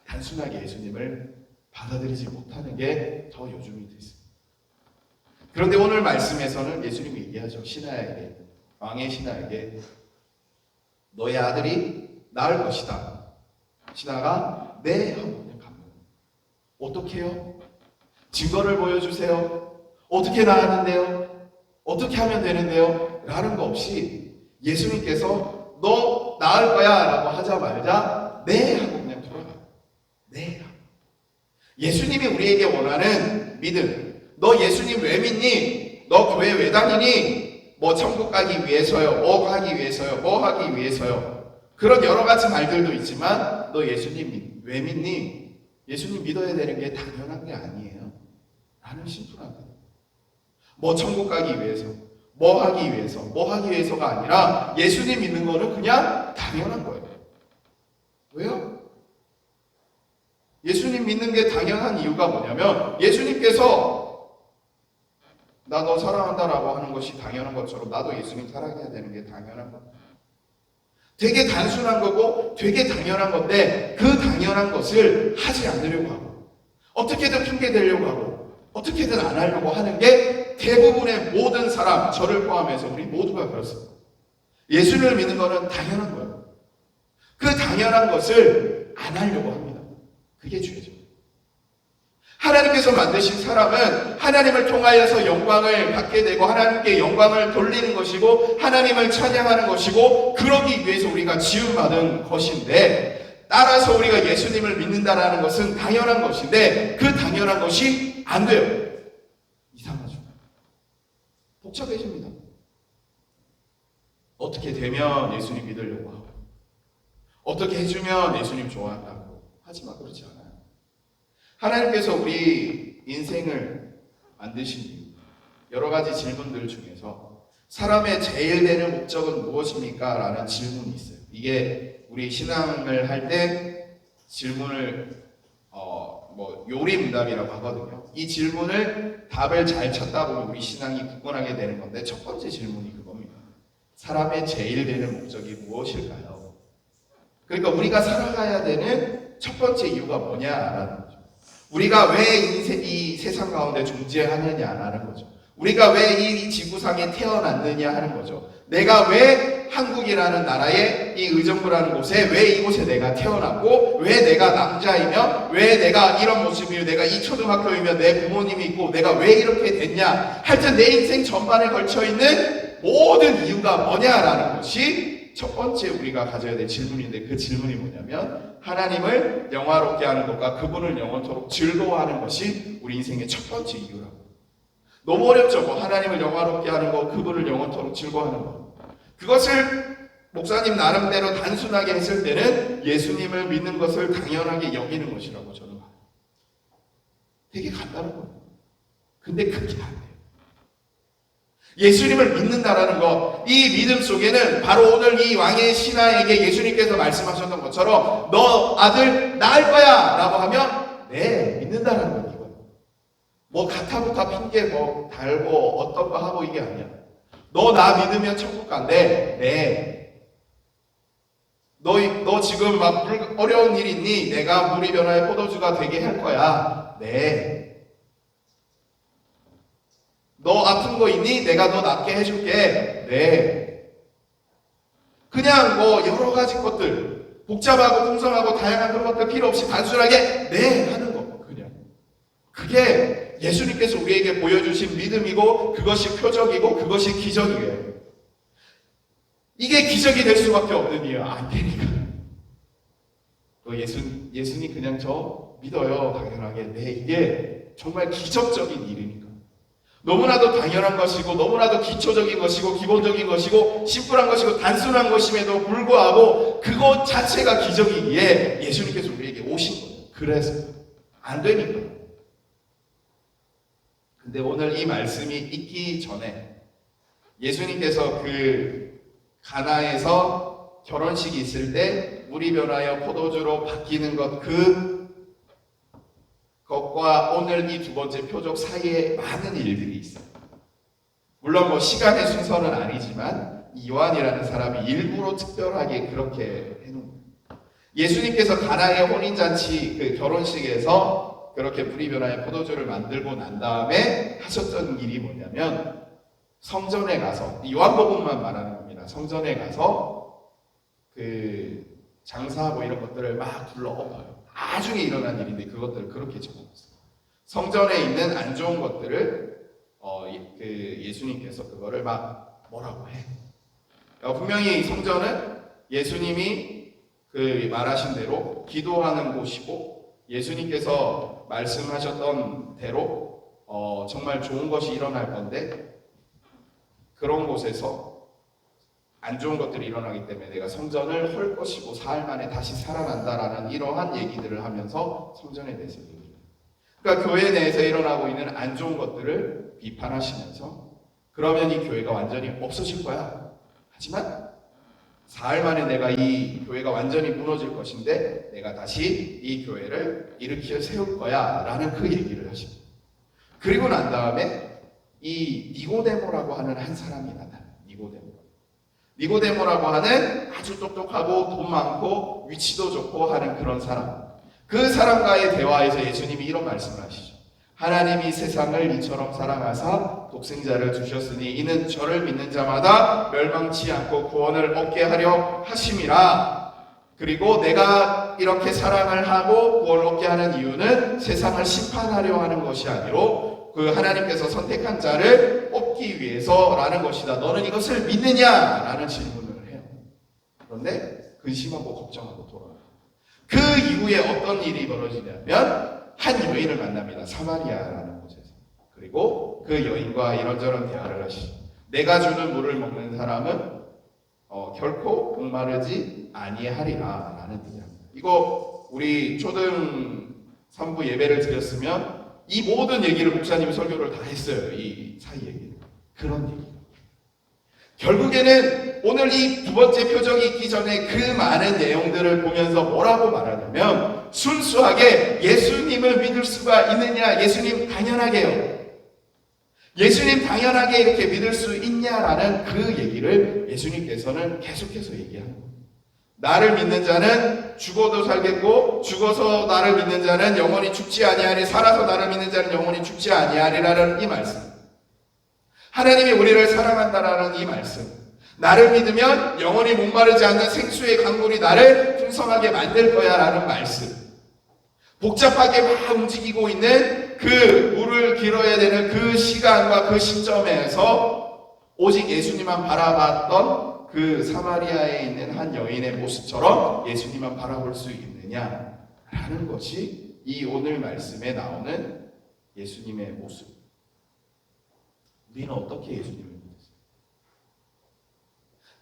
[SPEAKER 2] 단순하게 예수님을 받아들이지 못하는 게 더 요즘이 됐습니다. 그런데 오늘 말씀에서는 예수님이 얘기하죠. 신하에게, 왕의 신하에게 너의 아들이 낳을 것이다. 신하가 네 하고 그냥 갑니다. 어떻게 해요? 증거를 보여주세요. 어떻게 낳았는데요? 어떻게 하면 되는데요? 라는 거 없이 예수님께서 너 낳을 거야 라고 하자마자 네 하고 그냥 돌아가요. 네 하고. 예수님이 우리에게 원하는 믿음. 너 예수님 왜 믿니? 너 교회 왜 다니니? 뭐 천국 가기 위해서요. 뭐 하기 위해서요. 뭐 하기 위해서요. 그런 여러 가지 말들도 있지만 너 예수님 왜 믿니? 예수님 믿어야 되는 게 당연한 게 아니에요. 라는 심플한 거예요. 뭐 천국 가기 위해서, 뭐 하기 위해서, 뭐 하기 위해서가 아니라 예수님 믿는 거는 그냥 당연한 거예요. 왜요? 예수님 믿는 게 당연한 이유가 뭐냐면 예수님께서 나 너 사랑한다라고 하는 것이 당연한 것처럼 나도 예수님 사랑해야 되는 게 당연한 거예요. 되게 단순한 거고 되게 당연한 건데 그 당연한 것을 하지 않으려고 하고 어떻게든 핑계대려고 하고 어떻게든 안 하려고 하는 게 대부분의 모든 사람, 저를 포함해서 우리 모두가 그렇습니다. 예수를 믿는 것은 당연한 거예요. 그 당연한 것을 안 하려고 합니다. 그게 죄죠. 하나님께서 만드신 사람은 하나님을 통하여서 영광을 받게 되고 하나님께 영광을 돌리는 것이고 하나님을 찬양하는 것이고 그러기 위해서 우리가 지음받은 것인데 따라서 우리가 예수님을 믿는다라는 것은 당연한 것인데 그 당연한 것이 안 돼요. 이상하죠. 복잡해집니다. 어떻게 되면 예수님 믿으려고 하고 어떻게 해주면 예수님 좋아한다고 하지만 그렇지 않아요. 하나님께서 우리 인생을 만드신 이유 여러 가지 질문들 중에서 사람의 제일 되는 목적은 무엇입니까? 라는 질문이 있어요. 이게 우리 신앙을 할 때 질문을 요리문답이라고 하거든요. 이 질문을 답을 잘 찾다 보면 우리 신앙이 굳건하게 되는 건데 첫 번째 질문이 그겁니다. 사람의 제일 되는 목적이 무엇일까요? 그러니까 우리가 살아가야 되는 첫 번째 이유가 뭐냐라는 거죠. 우리가 왜 이 세상 가운데 존재하느냐라는 거죠. 우리가 왜 이 지구상에 태어났느냐 하는 거죠. 내가 왜 한국이라는 나라의 이 의정부라는 곳에 왜 이곳에 내가 태어났고 왜 내가 남자이며 왜 내가 이런 모습이며 내가 이 초등학교이며 내 부모님이 있고 내가 왜 이렇게 됐냐 하여튼 내 인생 전반에 걸쳐있는 모든 이유가 뭐냐라는 것이 첫 번째 우리가 가져야 될 질문인데 그 질문이 뭐냐면 하나님을 영화롭게 하는 것과 그분을 영원토록 즐거워하는 것이 우리 인생의 첫 번째 이유라고. 너무 어렵죠. 뭐 하나님을 영화롭게 하는 것, 그분을 영원토록 즐거워하는 것. 그것을 목사님 나름대로 단순하게 했을 때는 예수님을 믿는 것을 당연하게 여기는 것이라고 저는 봐요. 되게 간단한 거예요. 근데 그게 안 돼요. 예수님을 믿는다라는 것, 이 믿음 속에는 바로 오늘 이 왕의 신하에게 예수님께서 말씀하셨던 것처럼 너 아들 낳을 거야 라고 하면 네, 믿는다라는 것. 뭐 가타부타 핑계 뭐 달고 어떤 거 하고 이게 아니야. 너 나 믿으면 천국 간대. 네. 너 지금 막 어려운 일 있니? 내가 물이 변화의 포도주가 되게 할 거야. 네. 너 아픈 거 있니? 내가 너 낫게 해줄게. 네. 그냥 뭐 여러 가지 것들 복잡하고 풍성하고 다양한 그런 것들 필요 없이 단순하게 네 하는 거 그냥. 그게 예수님께서 우리에게 보여주신 믿음이고 그것이 표적이고 그것이 기적이에요. 이게 기적이 될 수밖에 없는 이유 안 되니까. 예수님 그냥 저 믿어요 당연하게. 네 이게 정말 기적적인 일이니까. 너무나도 당연한 것이고 너무나도 기초적인 것이고 기본적인 것이고 심플한 것이고 단순한 것임에도 불구하고 그것 자체가 기적이기에 예수님께서 우리에게 오신 거예요. 그래서 안 되니까. 근데 오늘 이 말씀이 있기 전에 예수님께서 그 가나에서 결혼식이 있을 때 물이 변하여 포도주로 바뀌는 그것과 오늘 이 두 번째 표적 사이에 많은 일들이 있어요. 물론 뭐 시간의 순서는 아니지만 요한이라는 사람이 일부러 특별하게 그렇게 해놓은 거예요. 예수님께서 가나의 혼인잔치 그 결혼식에서 그렇게 물이 변화의 포도주를 만들고 난 다음에 하셨던 일이 뭐냐면 성전에 가서 요한복음만 말하는 겁니다. 성전에 가서 그 장사하고 이런 것들을 막 불러 엎어요. 나중에 일어난 일인데 그것들을 그렇게 적어놨어요. 성전에 있는 안 좋은 것들을 그 예수님께서 그거를 막 뭐라고 해. 분명히 성전은 예수님이 그 말하신 대로 기도하는 곳이고 예수님께서 말씀하셨던 대로 정말 좋은 것이 일어날 건데 그런 곳에서 안 좋은 것들이 일어나기 때문에 내가 성전을 헐 것이고 사흘 만에 다시 살아난다라는 이러한 얘기들을 하면서 성전에 대해서 얘기해요. 그러니까 교회 내에서 일어나고 있는 안 좋은 것들을 비판하시면서 그러면 이 교회가 완전히 없어질 거야. 하지만 사흘 만에 내가 이 교회가 완전히 무너질 것인데 내가 다시 이 교회를 일으켜 세울 거야 라는 그 얘기를 하십니다. 그리고 난 다음에 이 니고데모라고 하는 한 사람이 나타나요. 니고데모라고 하는 아주 똑똑하고 돈 많고 위치도 좋고 하는 그런 사람. 그 사람과의 대화에서 예수님이 이런 말씀을 하시죠. 하나님이 세상을 이처럼 사랑하사 독생자를 주셨으니 이는 저를 믿는 자마다 멸망치 않고 구원을 얻게 하려 하심이라. 그리고 내가 이렇게 사랑을 하고 구원을 얻게 하는 이유는 세상을 심판하려 하는 것이 아니로 그 하나님께서 선택한 자를 뽑기 위해서라는 것이다. 너는 이것을 믿느냐? 라는 질문을 해요. 그런데 근심하고 걱정하고 돌아와요. 그 이후에 어떤 일이 벌어지냐면 한 여인을 만납니다. 사마리아라는 곳에서. 그리고 그 여인과 이런저런 대화를 하시죠. 내가 주는 물을 먹는 사람은 결코 목마르지 아니하리라 라는 얘기입니다. 이거 우리 초등 3부 예배를 드렸으면 이 모든 얘기를 목사님이 설교를 다 했어요. 이 사이 얘기. 그런 얘기. 결국에는 오늘 이 두 번째 표적이 있기 전에 그 많은 내용들을 보면서 뭐라고 말하냐면 순수하게 예수님을 믿을 수가 있느냐? 예수님 당연하게요. 예수님 당연하게 이렇게 믿을 수 있냐라는 그 얘기를 예수님께서는 계속해서 얘기합니다. 나를 믿는 자는 죽어도 살겠고 죽어서 나를 믿는 자는 영원히 죽지 아니하리, 살아서 나를 믿는 자는 영원히 죽지 아니하리라는 이 말씀. 하나님이 우리를 사랑한다라는 이 말씀. 나를 믿으면 영원히 목마르지 않는 생수의 강물이 나를 풍성하게 만들 거야 라는 말씀. 복잡하게 막 움직이고 있는 그 물을 길어야 되는 그 시간과 그 시점에서 오직 예수님만 바라봤던 그 사마리아에 있는 한 여인의 모습처럼 예수님만 바라볼 수 있느냐라는 것이 이 오늘 말씀에 나오는 예수님의 모습. 우리는 어떻게 예수님을 믿었어요?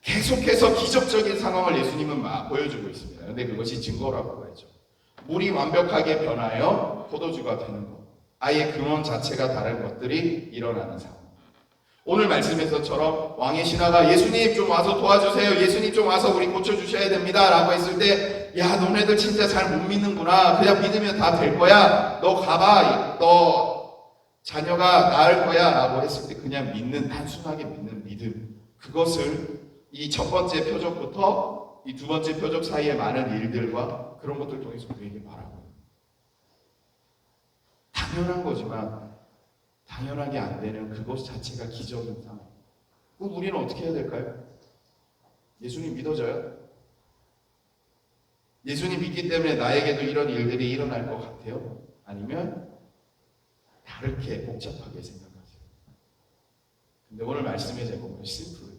[SPEAKER 2] 계속해서 기적적인 상황을 예수님은 막 보여주고 있습니다. 그런데 그것이 증거라고 하죠. 물이 완벽하게 변하여 포도주가 되는 것. 아예 근원 자체가 다른 것들이 일어나는 상황. 오늘 말씀에서처럼 왕의 신하가 예수님 좀 와서 도와주세요. 예수님 좀 와서 우리 고쳐주셔야 됩니다. 라고 했을 때 야 너네들 진짜 잘 못 믿는구나. 그냥 믿으면 다 될 거야. 너 가봐. 너 자녀가 나을 거야. 라고 했을 때 그냥 믿는, 단순하게 믿는 믿음. 그것을 이 첫 번째 표적부터 이 두 번째 표적 사이에 많은 일들과 그런 것들 통해서 우리에게 말하고 당연한 거지만 당연하게 안 되는 그것 자체가 기적인 상황. 그럼 우리는 어떻게 해야 될까요? 예수님 믿어져요? 예수님 믿기 때문에 나에게도 이런 일들이 일어날 것 같아요? 아니면 다르게 복잡하게 생각하세요? 근데 오늘 말씀의 제목은 심플해요.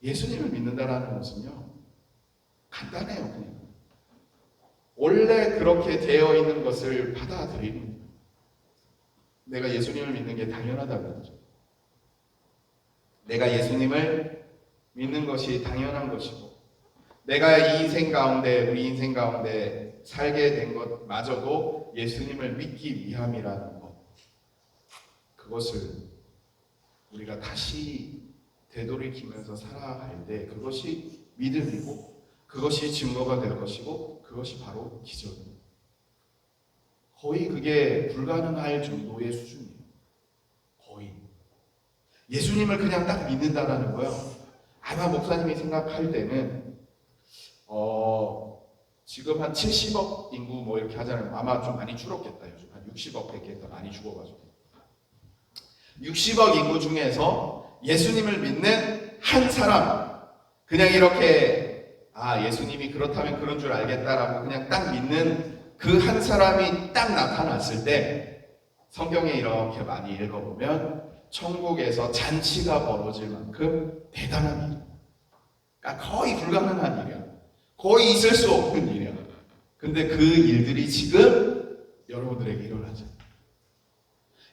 [SPEAKER 2] 예수님을 믿는다라는 것은요 간단해요. 그냥 원래 그렇게 되어 있는 것을 받아들이는 거예요. 내가 예수님을 믿는 게 당연하다는 거죠. 내가 예수님을 믿는 것이 당연한 것이고 내가 이 인생 가운데 우리 인생 가운데 살게 된 것마저도 예수님을 믿기 위함이라는 것, 그것을 우리가 다시 되돌이키면서 살아갈 때 그것이 믿음이고 그것이 증거가 될 것이고 그것이 바로 기적입니다. 거의 그게 불가능할 정도의 수준이에요. 거의. 예수님을 그냥 딱 믿는다라는 거요. 아마 목사님이 생각할 때는 지금 한 70억 인구 뭐 이렇게 하잖아요. 아마 좀 많이 줄었겠다. 요즘 한 60억 밖에 더 많이 죽어가지고 60억 인구 중에서 예수님을 믿는 한 사람, 그냥 이렇게 예수님이 그렇다면 그런 줄 알겠다라고 그냥 딱 믿는 그 한 사람이 딱 나타났을 때 성경에 이렇게 많이 읽어보면 천국에서 잔치가 벌어질 만큼 대단한 일, 그러니까 거의 불가능한 일이야. 거의 있을 수 없는 일이야. 근데 그 일들이 지금 여러분들에게 일어나죠.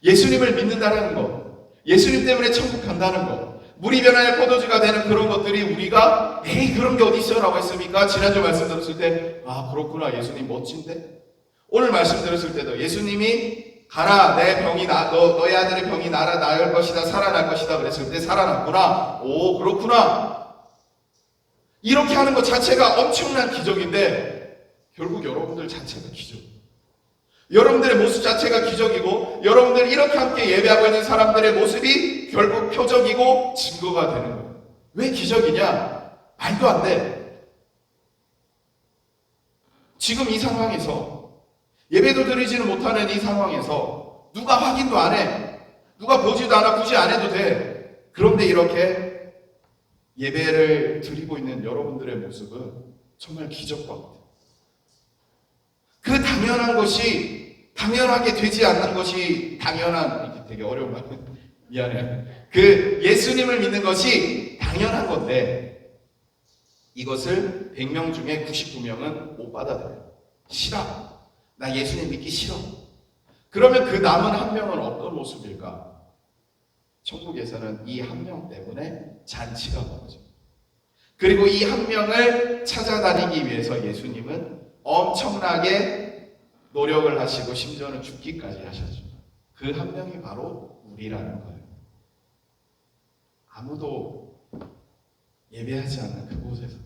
[SPEAKER 2] 예수님을 믿는다는 것, 예수님 때문에 천국 간다는 것, 물이 변하여 포도주가 되는 그런 것들이 우리가 에이 그런 게 어디 있어? 라고 했습니까? 지난주 말씀 들었을 때 그렇구나, 예수님 멋진데? 오늘 말씀 들었을 때도 예수님이 가라, 내 병이 너의 아들의 병이 나을 것이다, 살아날 것이다 그랬을 때 살아났구나. 오 그렇구나. 이렇게 하는 것 자체가 엄청난 기적인데 결국 여러분들 자체가 기적이에요. 여러분들의 모습 자체가 기적이고 여러분들 이렇게 함께 예배하고 있는 사람들의 모습이 결국 표적이고 증거가 되는 거예요. 왜 기적이냐? 말도 안 돼. 지금 이 상황에서 예배도 드리지는 못하는 이 상황에서 누가 확인도 안 해. 누가 보지도 않아. 굳이 안 해도 돼. 그런데 이렇게 예배를 드리고 있는 여러분들의 모습은 정말 기적과 같아요. 그 당연한 것이 당연하게 되지 않는 것이 당연한, 이게 되게 어려운 말 미안해요. 그 예수님을 믿는 것이 당연한 건데 이것을 100명 중에 99명은 못 받아들여요. 싫어. 나 예수님 믿기 싫어. 그러면 그 남은 한 명은 어떤 모습일까? 천국에서는 이 한 명 때문에 잔치가 벌어져요. 그리고 이 한 명을 찾아다니기 위해서 예수님은 엄청나게 노력을 하시고 심지어는 죽기까지 하셨죠. 그 한 명이 바로 우리라는 거예요. 아무도 예배하지 않는 그곳에서,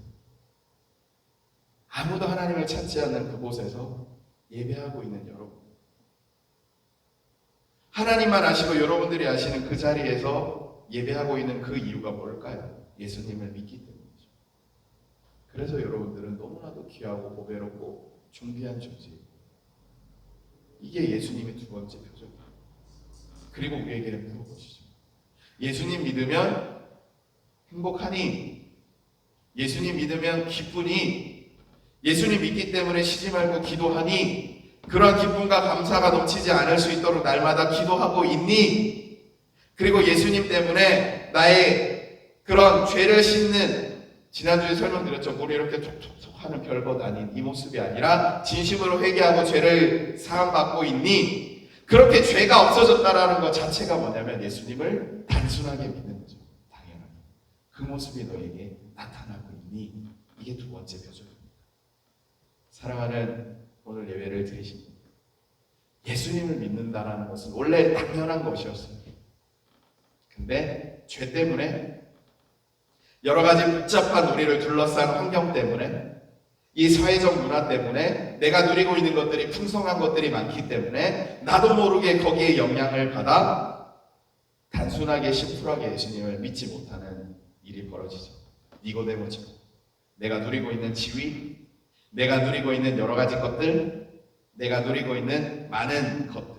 [SPEAKER 2] 아무도 하나님을 찾지 않는 그곳에서 예배하고 있는 여러분, 하나님만 아시고 여러분들이 아시는 그 자리에서 예배하고 있는 그 이유가 뭘까요? 예수님을 믿기 때문이죠. 그래서 여러분들은 너무나도 귀하고 보배롭고 존귀한 존재예요. 이게 예수님의 두 번째 표정이에요. 그리고 우리에게는 물어보시죠. 예수님 믿으면 행복하니? 예수님 믿으면 기쁘니? 예수님 믿기 때문에 쉬지 말고 기도하니? 그러한 기쁨과 감사가 넘치지 않을 수 있도록 날마다 기도하고 있니? 그리고 예수님 때문에 나의 그런 죄를 씻는, 지난주에 설명드렸죠. 물이 이렇게 톡톡톡 하는 별것 아닌 이 모습이 아니라 진심으로 회개하고 죄를 사함받고 있니? 그렇게 죄가 없어졌다라는 것 자체가 뭐냐면 예수님을 단순하게 믿는 거죠. 당연하게. 그 모습이 너에게 나타나고 있니? 이게 두 번째 표정입니다. 사랑하는 오늘 예배를 드리신 분, 예수님을 믿는다라는 것은 원래 당연한 것이었어요. 근데 죄 때문에, 여러 가지 복잡한 우리를 둘러싼 환경 때문에, 이 사회적 문화 때문에, 내가 누리고 있는 것들이 풍성한 것들이 많기 때문에 나도 모르게 거기에 영향을 받아 단순하게 심플하게 예수님을 믿지 못하는 일이 벌어지죠. 니고데모죠. 내가 누리고 있는 지위, 내가 누리고 있는 여러 가지 것들, 내가 누리고 있는 많은 것들,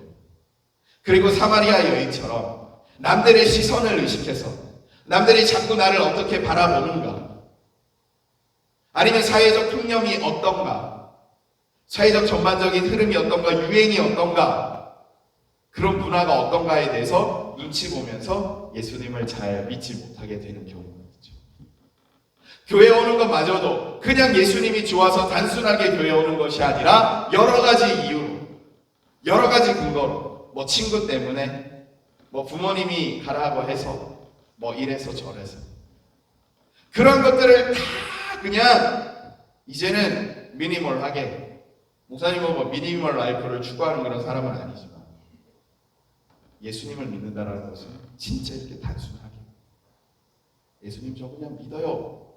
[SPEAKER 2] 그리고 사마리아 여인처럼 남들의 시선을 의식해서 남들이 자꾸 나를 어떻게 바라보는가, 아니면 사회적 풍념이 어떤가, 사회적 전반적인 흐름이 어떤가, 유행이 어떤가, 그런 문화가 어떤가에 대해서 눈치 보면서 예수님을 잘 믿지 못하게 되는 경우가 있죠. 교회 오는 것마저도 그냥 예수님이 좋아서 단순하게 교회 오는 것이 아니라 여러 가지 이유로, 여러 가지 근거로, 뭐 친구 때문에, 뭐 부모님이 가라고 해서, 뭐 이래서 저래서, 그런 것들을 다 그냥 이제는 미니멀하게, 목사님은 뭐 미니멀 라이프를 추구하는 그런 사람은 아니지만 예수님을 믿는다는 것은 진짜 이렇게 단순하게 예수님 저 그냥 믿어요.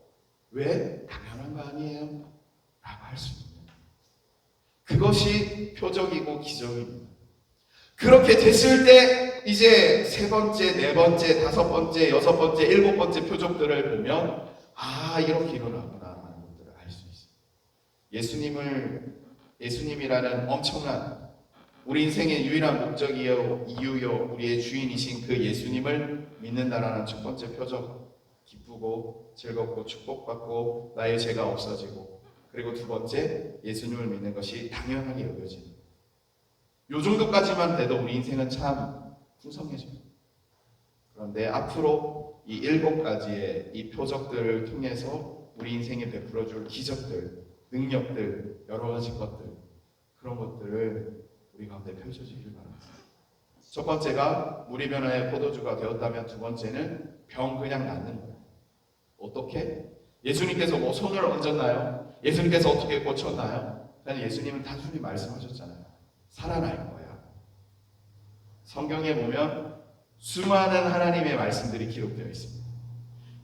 [SPEAKER 2] 왜? 당연한 거 아니에요? 라고 할 수 있는, 그것이 표적이고 기적입니다. 그렇게 됐을 때 이제 세 번째, 네 번째, 다섯 번째, 여섯 번째, 일곱 번째 표적들을 보면 아, 이렇게 일어나구나 하는 것들을 알 수 있어요. 예수님이라는 엄청난 우리 인생의 유일한 목적이요, 이유요, 우리의 주인이신 그 예수님을 믿는다라는 첫 번째 표적, 기쁘고 즐겁고 축복받고 나의 죄가 없어지고, 그리고 두 번째, 예수님을 믿는 것이 당연하게 여겨지는, 요 정도까지만 돼도 우리 인생은 참 풍성해져요. 그런데 앞으로 이 7가지의 이 표적들을 통해서 우리 인생에 베풀어줄 기적들, 능력들, 여러 가지 것들, 그런 것들을 우리 가운데 펼쳐지길 바랍니다. 첫 번째가 물이 변화의 포도주가 되었다면, 두 번째는 병 그냥 낫는 거예요. 어떻게? 예수님께서 뭐 손을 얹었나요? 예수님께서 어떻게 고쳤나요? 그냥 예수님은 단순히 말씀하셨잖아요. 살아날 거야. 성경에 보면 수많은 하나님의 말씀들이 기록되어 있습니다.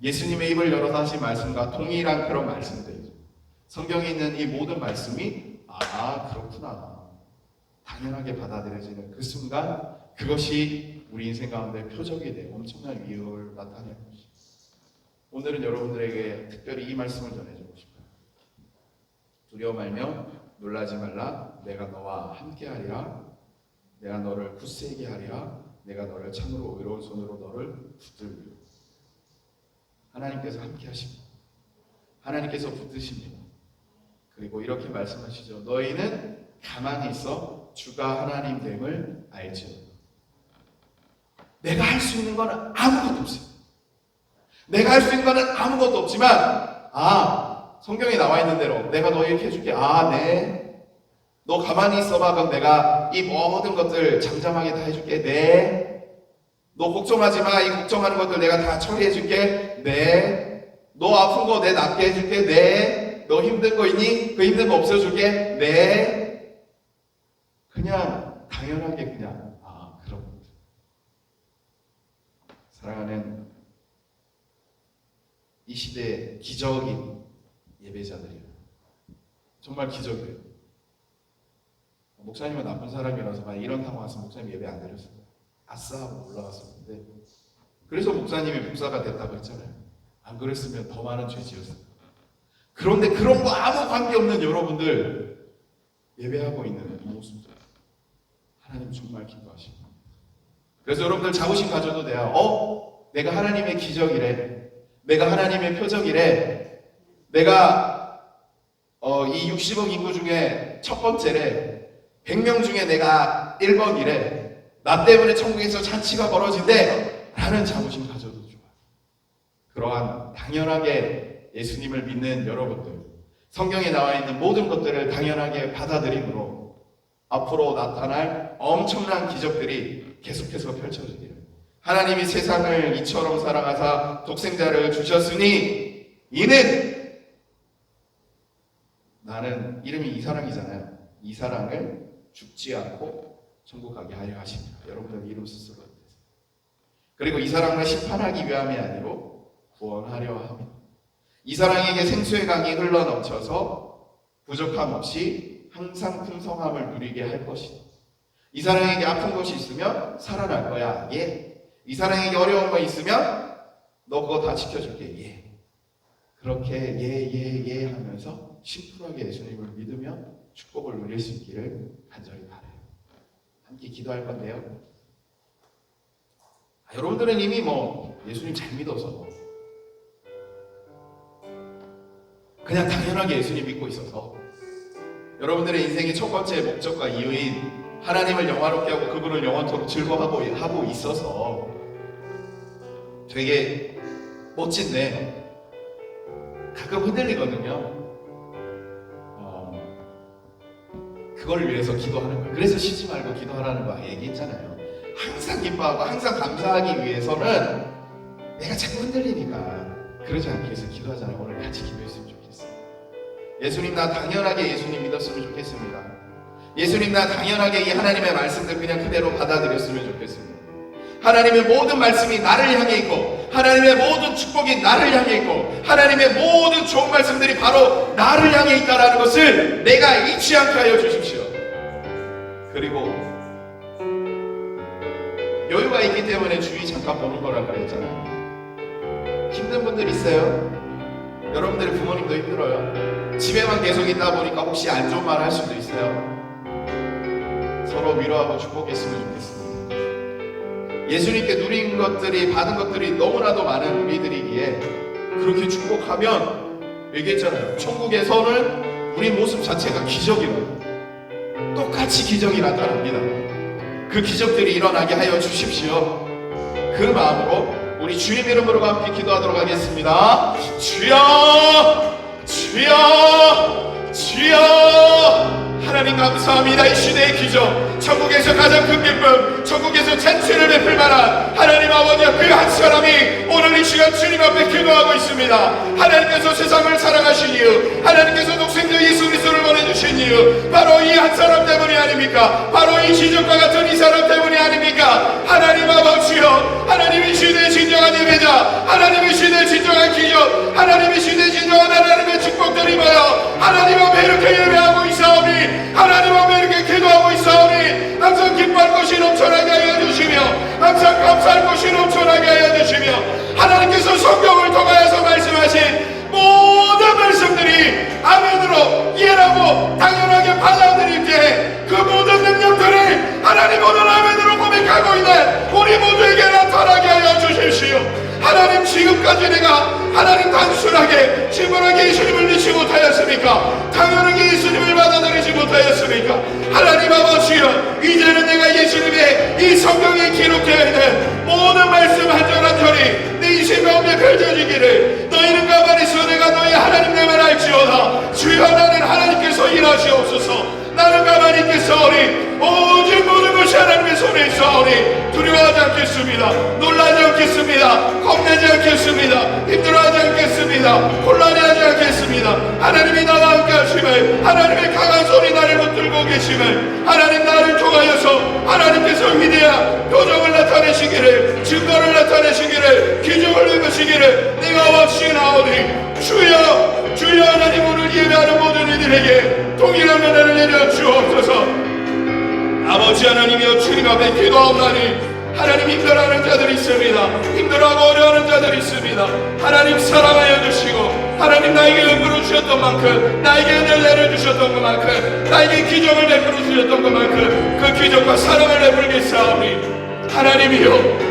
[SPEAKER 2] 예수님의 입을 열어서 하신 말씀과 동일한 그런 말씀들이죠. 성경에 있는 이 모든 말씀이 아, 그렇구나, 당연하게 받아들여지는 그 순간, 그것이 우리 인생 가운데 표적이 되고 엄청난 위협을 나타낼 것입니다. 오늘은 여러분들에게 특별히 이 말씀을 전해주고 싶어요. 두려워 말며 놀라지 말라. 내가 너와 함께하리라. 내가 너를 굳세게 하리라. 내가 너를 참으로 의로운 손으로 너를 붙들리라.
[SPEAKER 1] 하나님께서 함께 하십니다. 하나님께서 붙드십니다. 그리고 이렇게 말씀하시죠. 너희는 가만히 있어 주가 하나님 됨을 알지어다. 내가 할 수 있는 건 아무것도 없어요. 내가 할 수 있는 건 아무것도 없지만 성경에 나와 있는 대로 내가 너 이렇게 해줄게. 네. 너 가만히 있어봐. 그럼 내가 이 모든 것들 잠잠하게 다 해줄게. 네. 너 걱정하지 마. 이 걱정하는 것들 내가 다 처리해줄게. 네. 너 아픈 거 내 낫게 해줄게. 네. 너 힘든 거 있니? 그 힘든 거 없애줄게. 네. 그냥 당연하게 그냥 그럼. 사랑하는 이 시대의 기적인 예배자들이에요. 정말 기적이에요. 목사님은 나쁜 사람이라서 만약 이런 상황 왔으면 목사님 예배 안 드렸어요. 아싸 하고 올라갔었는데 그래서 목사님이 목사가 됐다고 했잖아요. 안 그랬으면 더 많은 죄 지었어요. 그런데 그런 거 아무 관계없는 여러분들 예배하고 있는 이 모습들 하나님 정말 기뻐하십니다. 그래서 여러분들 자부심 가져도 돼요. 내가 하나님의 기적이래. 내가 하나님의 표적이래. 내가 이 60억 인구 중에 첫 번째래. 100명 중에 내가 1번이래. 나 때문에 천국에서 잔치가 벌어진대. 라는 자부심 가져도 좋아요. 그러한 당연하게 예수님을 믿는 여러분들, 성경에 나와 있는 모든 것들을 당연하게 받아들임으로 앞으로 나타날 엄청난 기적들이 계속해서 펼쳐지기를. 하나님이 세상을 이처럼 사랑하사 독생자를 주셨으니 이는, 나는 이름이 이사랑이잖아요. 이사랑을 죽지 않고 천국 가게 하려 하십니다. 여러분들 이름 스스로. 그리고 이 사랑을 심판하기 위함이 아니로 구원하려 합니다. 이 사랑에게 생수의 강이 흘러넘쳐서 부족함 없이 항상 풍성함을 누리게 할 것이다. 이 사랑에게 아픈 것이 있으면 살아날 거야. 예. 이 사랑에게 어려운 거 있으면 너 그거 다 지켜줄게. 예. 그렇게 예 하면서 심플하게 예수님을 믿으며 축복을 누릴 수 있기를 간절히 바라요. 함께 기도할 건데요. 여러분들은 이미 예수님 잘 믿어서 그냥 당연하게 예수님 믿고 있어서 여러분들의 인생의 첫 번째 목적과 이유인 하나님을 영화롭게 하고 그분을 영원토록 즐거워하고 있어서 되게 멋진데 가끔 흔들리거든요. 그걸 위해서 기도하는 거예요. 그래서 쉬지 말고 기도하라는 거 얘기했잖아요. 항상 기뻐하고 항상 감사하기 위해서는 내가 자꾸 흔들리니까 그러지 않기 위해서 기도하잖아요. 오늘 같이 기도했으면 좋겠어요. 예수님 나 당연하게 예수님 믿었으면 좋겠습니다. 예수님 나 당연하게 이 하나님의 말씀들 그냥 그대로 받아들였으면 좋겠습니다. 하나님의 모든 말씀이 나를 향해 있고 하나님의 모든 축복이 나를 향해 있고 하나님의 모든 좋은 말씀들이 바로 나를 향해 있다는 것을 내가 잊지 않게 하여 주십시오. 그리고 여유가 있기 때문에 주의 잠깐 보는 거라 그랬잖아요. 힘든 분들 있어요. 여러분들의 부모님도 힘들어요. 집에만 계속 있다 보니까 혹시 안 좋은 말 할 수도 있어요. 서로 위로하고 축복했으면 좋겠습니다. 예수님께 누린 것들이, 받은 것들이 너무나도 많은 우리들이기에 그렇게 축복하면 얘기했잖아요. 천국에서는 우리 모습 자체가 기적이라고, 똑같이 기적이 나타납니다. 그 기적들이 일어나게 하여 주십시오. 그 마음으로 우리 주님 이름으로 함께 기도하도록 하겠습니다. 주여, 주여, 주여. 하나님 감사합니다. 이 시대의 기적, 천국에서 가장 큰 기쁨, 천국에서 잔치를 베풀 만한 하나님 아버지와 그 한 사람이 오늘 이 시간 주님 앞에 기도하고 있습니다. 하나님께서 세상을 사랑하신 이유, 하나님께서 독생자 예수 그리스도를 보내주신 이유, 바로 이 한 사람 때문이 아닙니까? 바로 이 기적과 같은 이 사람 때문이 아닙니까? 하나님 아버지여, 하나님이 시대의 진정한 예배자, 하나님의 시대의 진정한 기적, 하나님의 시대의 진정한 하나님의 축복들이 모여 하나님 앞에 이렇게 예배하고 있사오니, 하나님 앞에 이렇게 기도하고 있사오니 항상 기뻐할 것이 넘쳐나게 하여 주시며 항상 감사할 것이 넘쳐나게 하여 주시며 하나님께서 성경을 통하여서 말씀하신 모든 말씀들이 아멘으로 예라고 당연하게 받아들일 때 그 모든 능력들을 하나님 오늘 아멘으로 고백하고 있는 우리 모두에게 나타나게 하여 주십시오. 하나님 지금까지 내가
[SPEAKER 2] 않습니까? 하나님 아버지여, 이제는 내가 예수님의 이 성경에 기록되어 있는 모든 말씀 한 절 한 절이 내 인생 가운데 펼쳐지기를, 너희는 가만히 있어 내가 너희 하나님 내만 알지어다. 주여, 나는 하나님께서 일하시옵소서. 나는 가만히 있겠사오니 오직 모든 것이 하나님의 손에 있사오니 두려워하지 않겠습니다. 놀라지 않겠습니다. 겁내지 않겠습니다. 힘들어하지 않겠습니다. 곤란해하지 않겠습니다. 하나님이 나와 함께 하심을, 하나님의 강한 손이 나를 붙들고 계심을, 하나님 나를 통하여서 하나님께서 위대한 표정을 나타내시기를, 증거를 나타내시기를, 기적을 이루시기를 내가 확신하오니 주여, 주여, 하나님 오늘 예배하는 모든 이들에게 동일한 은혜를 내려 주옵소서. 아버지 하나님이여, 주님 앞에 기도하오나니 하나님 힘들어하는 자들이 있습니다. 힘들어하고 어려워하는 자들이 있습니다. 하나님 사랑하여 주시고, 하나님 나에게 은혜를 주셨던 만큼, 나에게 은혜를 내려주셨던 그만큼, 나에게 기적을 베풀어 주셨던 그만큼 그 기적과 사랑을 베풀겠사오니 하나님이여,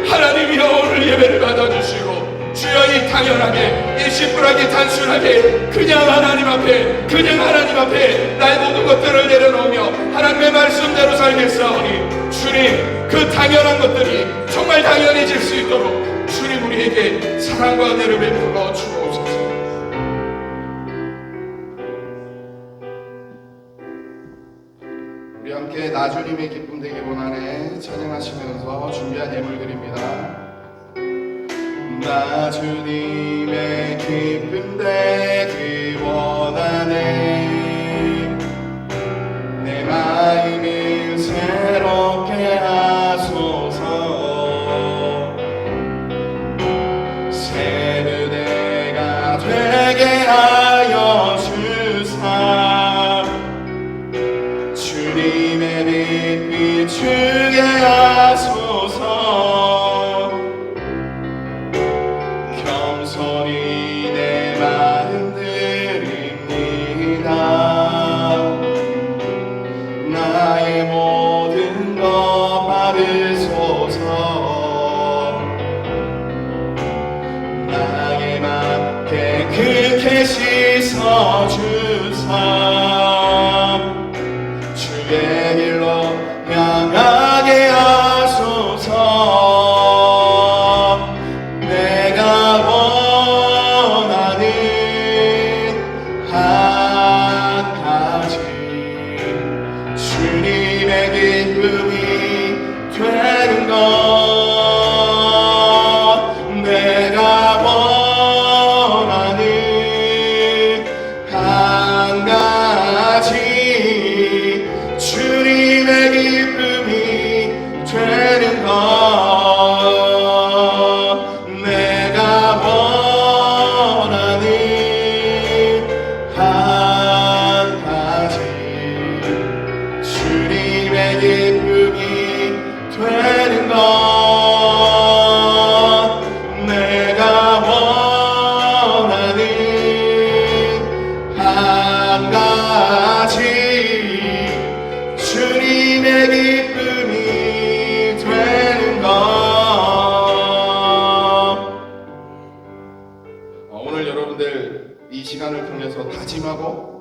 [SPEAKER 2] 하나님이여, 오늘 예배를 받아주시고 주여, 이 당연하게, 이 심플하게, 단순하게 그냥 하나님 앞에 나의 모든 것들을 내려놓으며 하나님의 말씀대로 살겠사오니 주님, 그 당연한 것들이 정말 당연해질 수 있도록 주님 우리에게 사랑과 은혜를 베풀어 주옵소서. 우리 함께 나주님의 기쁨 되기 원하네 찬양하시면서 준비한 예물들입니다. 나주님의 기쁨 되기 원하네, 내 마음을 새롭게 하소서, 새 무대가 되게 하여 주사, 주님의 빛 비추게 하소서, 겸손히 내 마음 드립니다. 나의 모든 것 받으소서, 나의 맘 깨끗게 씻어주사, 주의 길로 향하게 하소서. 내가 원하는 한 가지, 주님의 기쁨이 되는 것. 내가 원하는 한 가지, 주님의 기쁨이 되는 것. 내가 원하는 한 가지, 주님의 기쁨이 되는 것. 내가 원하는 한 가지, 주님의 기쁨이 되는 것. 오늘 여러분들 이 시간을 통해서 다짐하고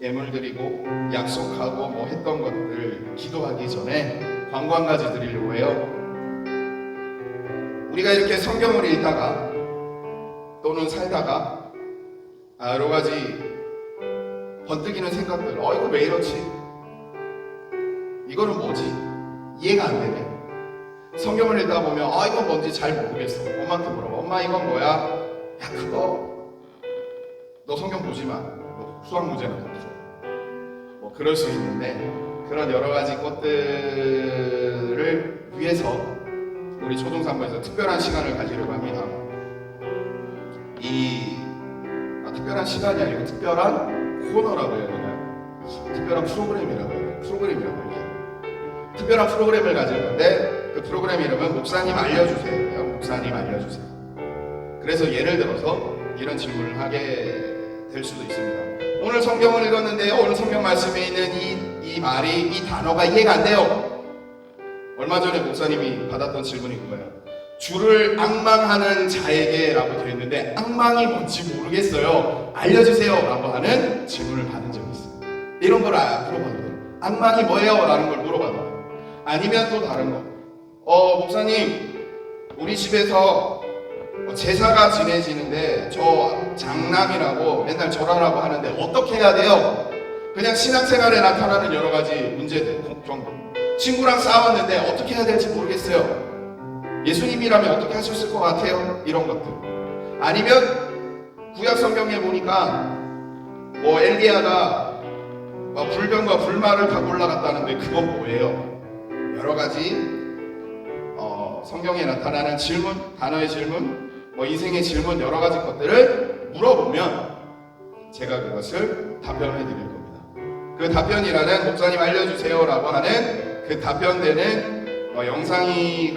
[SPEAKER 2] 예물 드리고 약속하고 뭐 했던 것들 기도하기 전에 광고 한 가지 드리려고 해요. 우리가 이렇게 성경을 읽다가 또는 살다가 여러 가지 번뜩이는 생각들, 이거 왜 이렇지? 이거는 뭐지? 이해가 안 되네. 성경을 읽다 보면 이건 뭔지 잘 모르겠어. 엄마한테 물어봐. 엄마 이건 뭐야? 야, 그거 너 성경 보지 마. 너 수학 문제나 더 풀어. 뭐 그럴 수 있는데, 그런 여러 가지 것들을 위해서 우리 초등산부에서 특별한 시간을 가지려고 합니다. 이 특별한 시간이 아니고 특별한 코너라고 해야 되나요? 특별한 프로그램이라고 해야 되나요? 프로그램이라고 해야 되나요? 특별한 프로그램을 가질 건데, 그 프로그램 이름은 목사님 알려주세요. 목사님 알려주세요. 그래서 예를 들어서 이런 질문을 하게 될 수도 있습니다. 오늘 성경을 읽었는데요, 오늘 성경 말씀에 있는 이 말이, 이 단어가 이해가 안 돼요. 얼마 전에 목사님이 받았던 질문이 그거예요. 주를 앙망하는 자에게 라고 되어 있는데, 앙망이 뭔지 모르겠어요, 알려주세요 라고 하는 질문을 받은 적이 있어요. 이런 걸 물어봐도 돼요. 악망이 뭐예요? 라는 걸 물어봐도 아니면 또 다른 거 목사님 우리 집에서 제사가 지내지는데 저 장남이라고 맨날 절하라고 하는데 어떻게 해야 돼요? 그냥 신앙생활에 나타나는 여러 가지 문제들, 걱정들. 친구랑 싸웠는데 어떻게 해야 될지 모르겠어요. 예수님이라면 어떻게 하셨을 것 같아요? 이런 것들. 아니면 구약 성경에 보니까 엘리야가 불병과 불말을 타고 올라갔다는데 그건 뭐예요? 여러 가지 성경에 나타나는 질문, 단어의 질문, 인생의 질문 여러 가지 것들을 물어보면 제가 그것을 답변해 드릴 겁니다. 그 답변이라는 목사님 알려주세요라고 하는 그 답변되는 영상이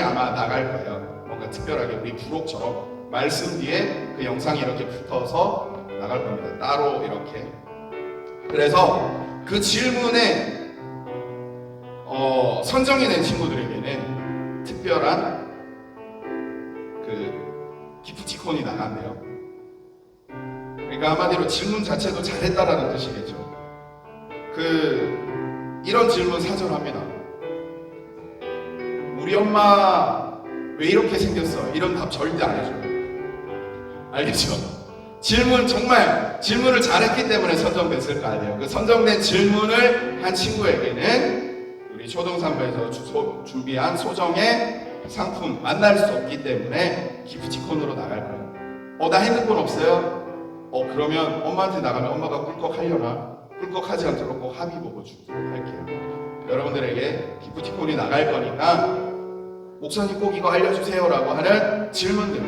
[SPEAKER 2] 아마 나갈 거예요. 뭔가 특별하게 우리 부록처럼 말씀 뒤에 그 영상이 이렇게 붙어서 나갈 겁니다. 따로 이렇게. 그래서 그 질문에 선정이 된 친구들에게는 특별한 그 기프티콘이 나갔네요. 그러니까 한마디로 질문 자체도 잘했다라는 뜻이겠죠. 이런 질문 사절합니다. 우리 엄마 왜 이렇게 생겼어? 이런 답 절대 안 해줘요. 알겠죠? 질문을 잘했기 때문에 선정됐을 거 아니에요. 그 선정된 질문을 한 친구에게는 우리 초등산부에서 준비한 소정의 상품 만날 수 없기 때문에 기프티콘으로 나갈 거예요. 나 핸드폰 없어요? 그러면 엄마한테 나가면 엄마가 꿀꺽하려나? 꿀꺽하지 않도록 꼭 합의 보고 주도록 할게요. 여러분들에게 기프티콘이 나갈 거니까 목사님 꼭 이거 알려주세요 라고 하는 질문들,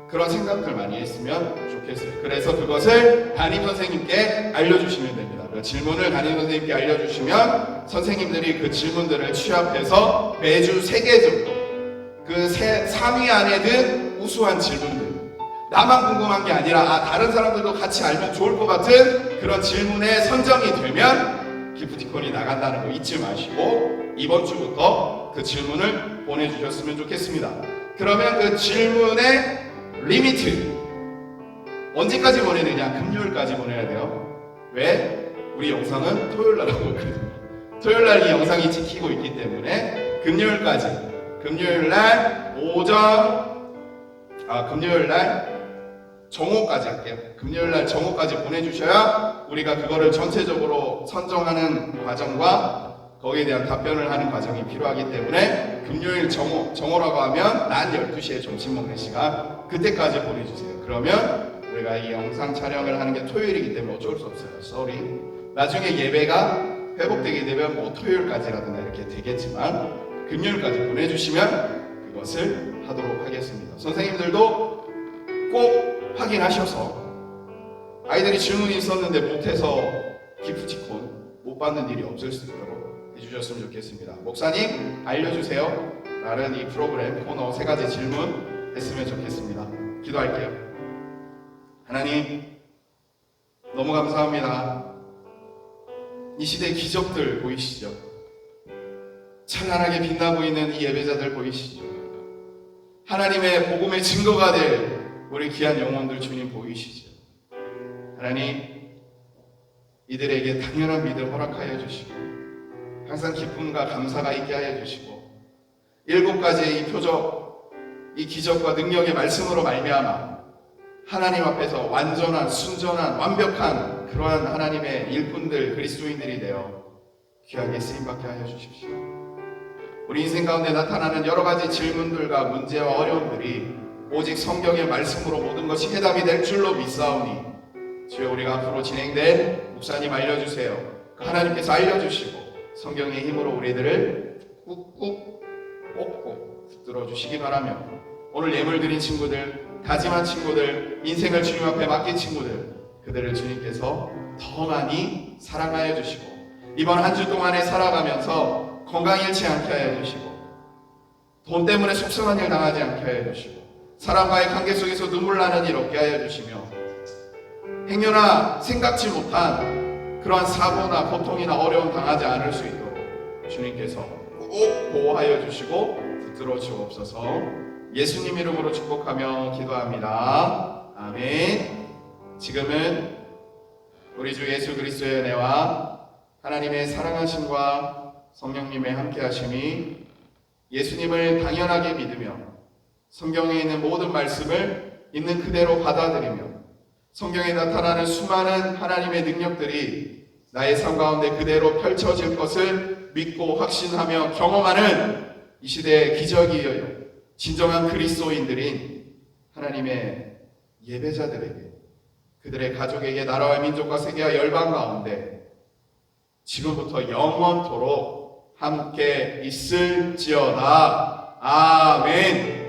[SPEAKER 2] 그런 생각들 많이 했으면 좋겠어요. 그래서 그것을 담임선생님께 알려주시면 됩니다. 그 질문을 담임선생님께 알려주시면 선생님들이 그 질문들을 취합해서 매주 3개 정도 그 3위 안에 든 우수한 질문들, 나만 궁금한 게 아니라 다른 사람들도 같이 알면 좋을 것 같은 그런 질문에 선정이 되면 기프티콘이 나간다는 거 잊지 마시고 이번 주부터 그 질문을 보내주셨으면 좋겠습니다. 그러면 그 질문의 리미트 언제까지 보내느냐? 금요일까지 보내야 돼요. 왜? 우리 영상은 토요일날 하고 있거든요. 토요일날 이 영상이 찍히고 있기 때문에 금요일날 정오까지 할게요. 금요일날 정오까지 보내주셔야 우리가 그거를 전체적으로 선정하는 과정과 거기에 대한 답변을 하는 과정이 필요하기 때문에 금요일 정오라고 하면 낮 12시에 점심 먹는 시간, 그때까지 보내주세요. 그러면 우리가 이 영상 촬영을 하는 게 토요일이기 때문에 어쩔 수 없어요. 쏘리. 나중에 예배가 회복되게 되면 토요일까지라든가 이렇게 되겠지만 금요일까지 보내주시면 그것을 하도록 하겠습니다. 선생님들도 꼭 확인하셔서 아이들이 질문이 있었는데 못해서 기프티콘 못 받는 일이 없을 수 있도록 해주셨으면 좋겠습니다. 목사님 알려주세요 라는 이 프로그램 코너 3가지 질문 했으면 좋겠습니다. 기도할게요. 하나님 너무 감사합니다. 이 시대의 기적들 보이시죠? 찬란하게 빛나고 있는 이 예배자들 보이시죠? 하나님의 복음의 증거가 될 우리 귀한 영혼들 주님 보이시죠? 하나님 이들에게 당연한 믿음 허락하여 주시고 항상 기쁨과 감사가 있게 하여 주시고 7가지의 이 표적, 이 기적과 능력의 말씀으로 말미암아 하나님 앞에서 완전한, 순전한, 완벽한 그러한 하나님의 일꾼들, 그리스도인들이 되어 귀하게 쓰임받게 하여 주십시오. 우리 인생 가운데 나타나는 여러 가지 질문들과 문제와 어려움들이 오직 성경의 말씀으로 모든 것이 해답이 될 줄로 믿사오니 주여 우리가 앞으로 진행될 목사님 알려주세요. 하나님께서 알려주시고 성경의 힘으로 우리들을 꾹꾹 꽂고 붙들어 주시기 바라며 오늘 예물 드린 친구들, 다짐한 친구들, 인생을 주님 앞에 맡긴 친구들, 그들을 주님께서 더 많이 사랑하여 주시고 이번 한 주 동안에 살아가면서 건강 잃지 않게 하여 주시고 돈 때문에 속상한 일 당하지 않게 하여 주시고 사람과의 관계 속에서 눈물 나는 일 없게 하여 주시며 행여나 생각지 못한 그러한 사고나 고통이나 어려움 당하지 않을 수 있도록 주님께서 꼭 보호하여 주시고 붙들어 주옵소서. 예수님 이름으로 축복하며 기도합니다. 아멘. 지금은 우리 주 예수 그리스도의 은혜와 하나님의 사랑하심과 성령님의 함께하심이 예수님을 당연하게 믿으며 성경에 있는 모든 말씀을 있는 그대로 받아들이며 성경에 나타나는 수많은 하나님의 능력들이 나의 삶 가운데 그대로 펼쳐질 것을 믿고 확신하며 경험하는 이 시대의 기적이에요. 진정한 그리스도인들인 하나님의 예배자들에게, 그들의 가족에게, 나라와 민족과 세계와 열방 가운데 지금부터 영원토록 함께 있을지어다. 아멘.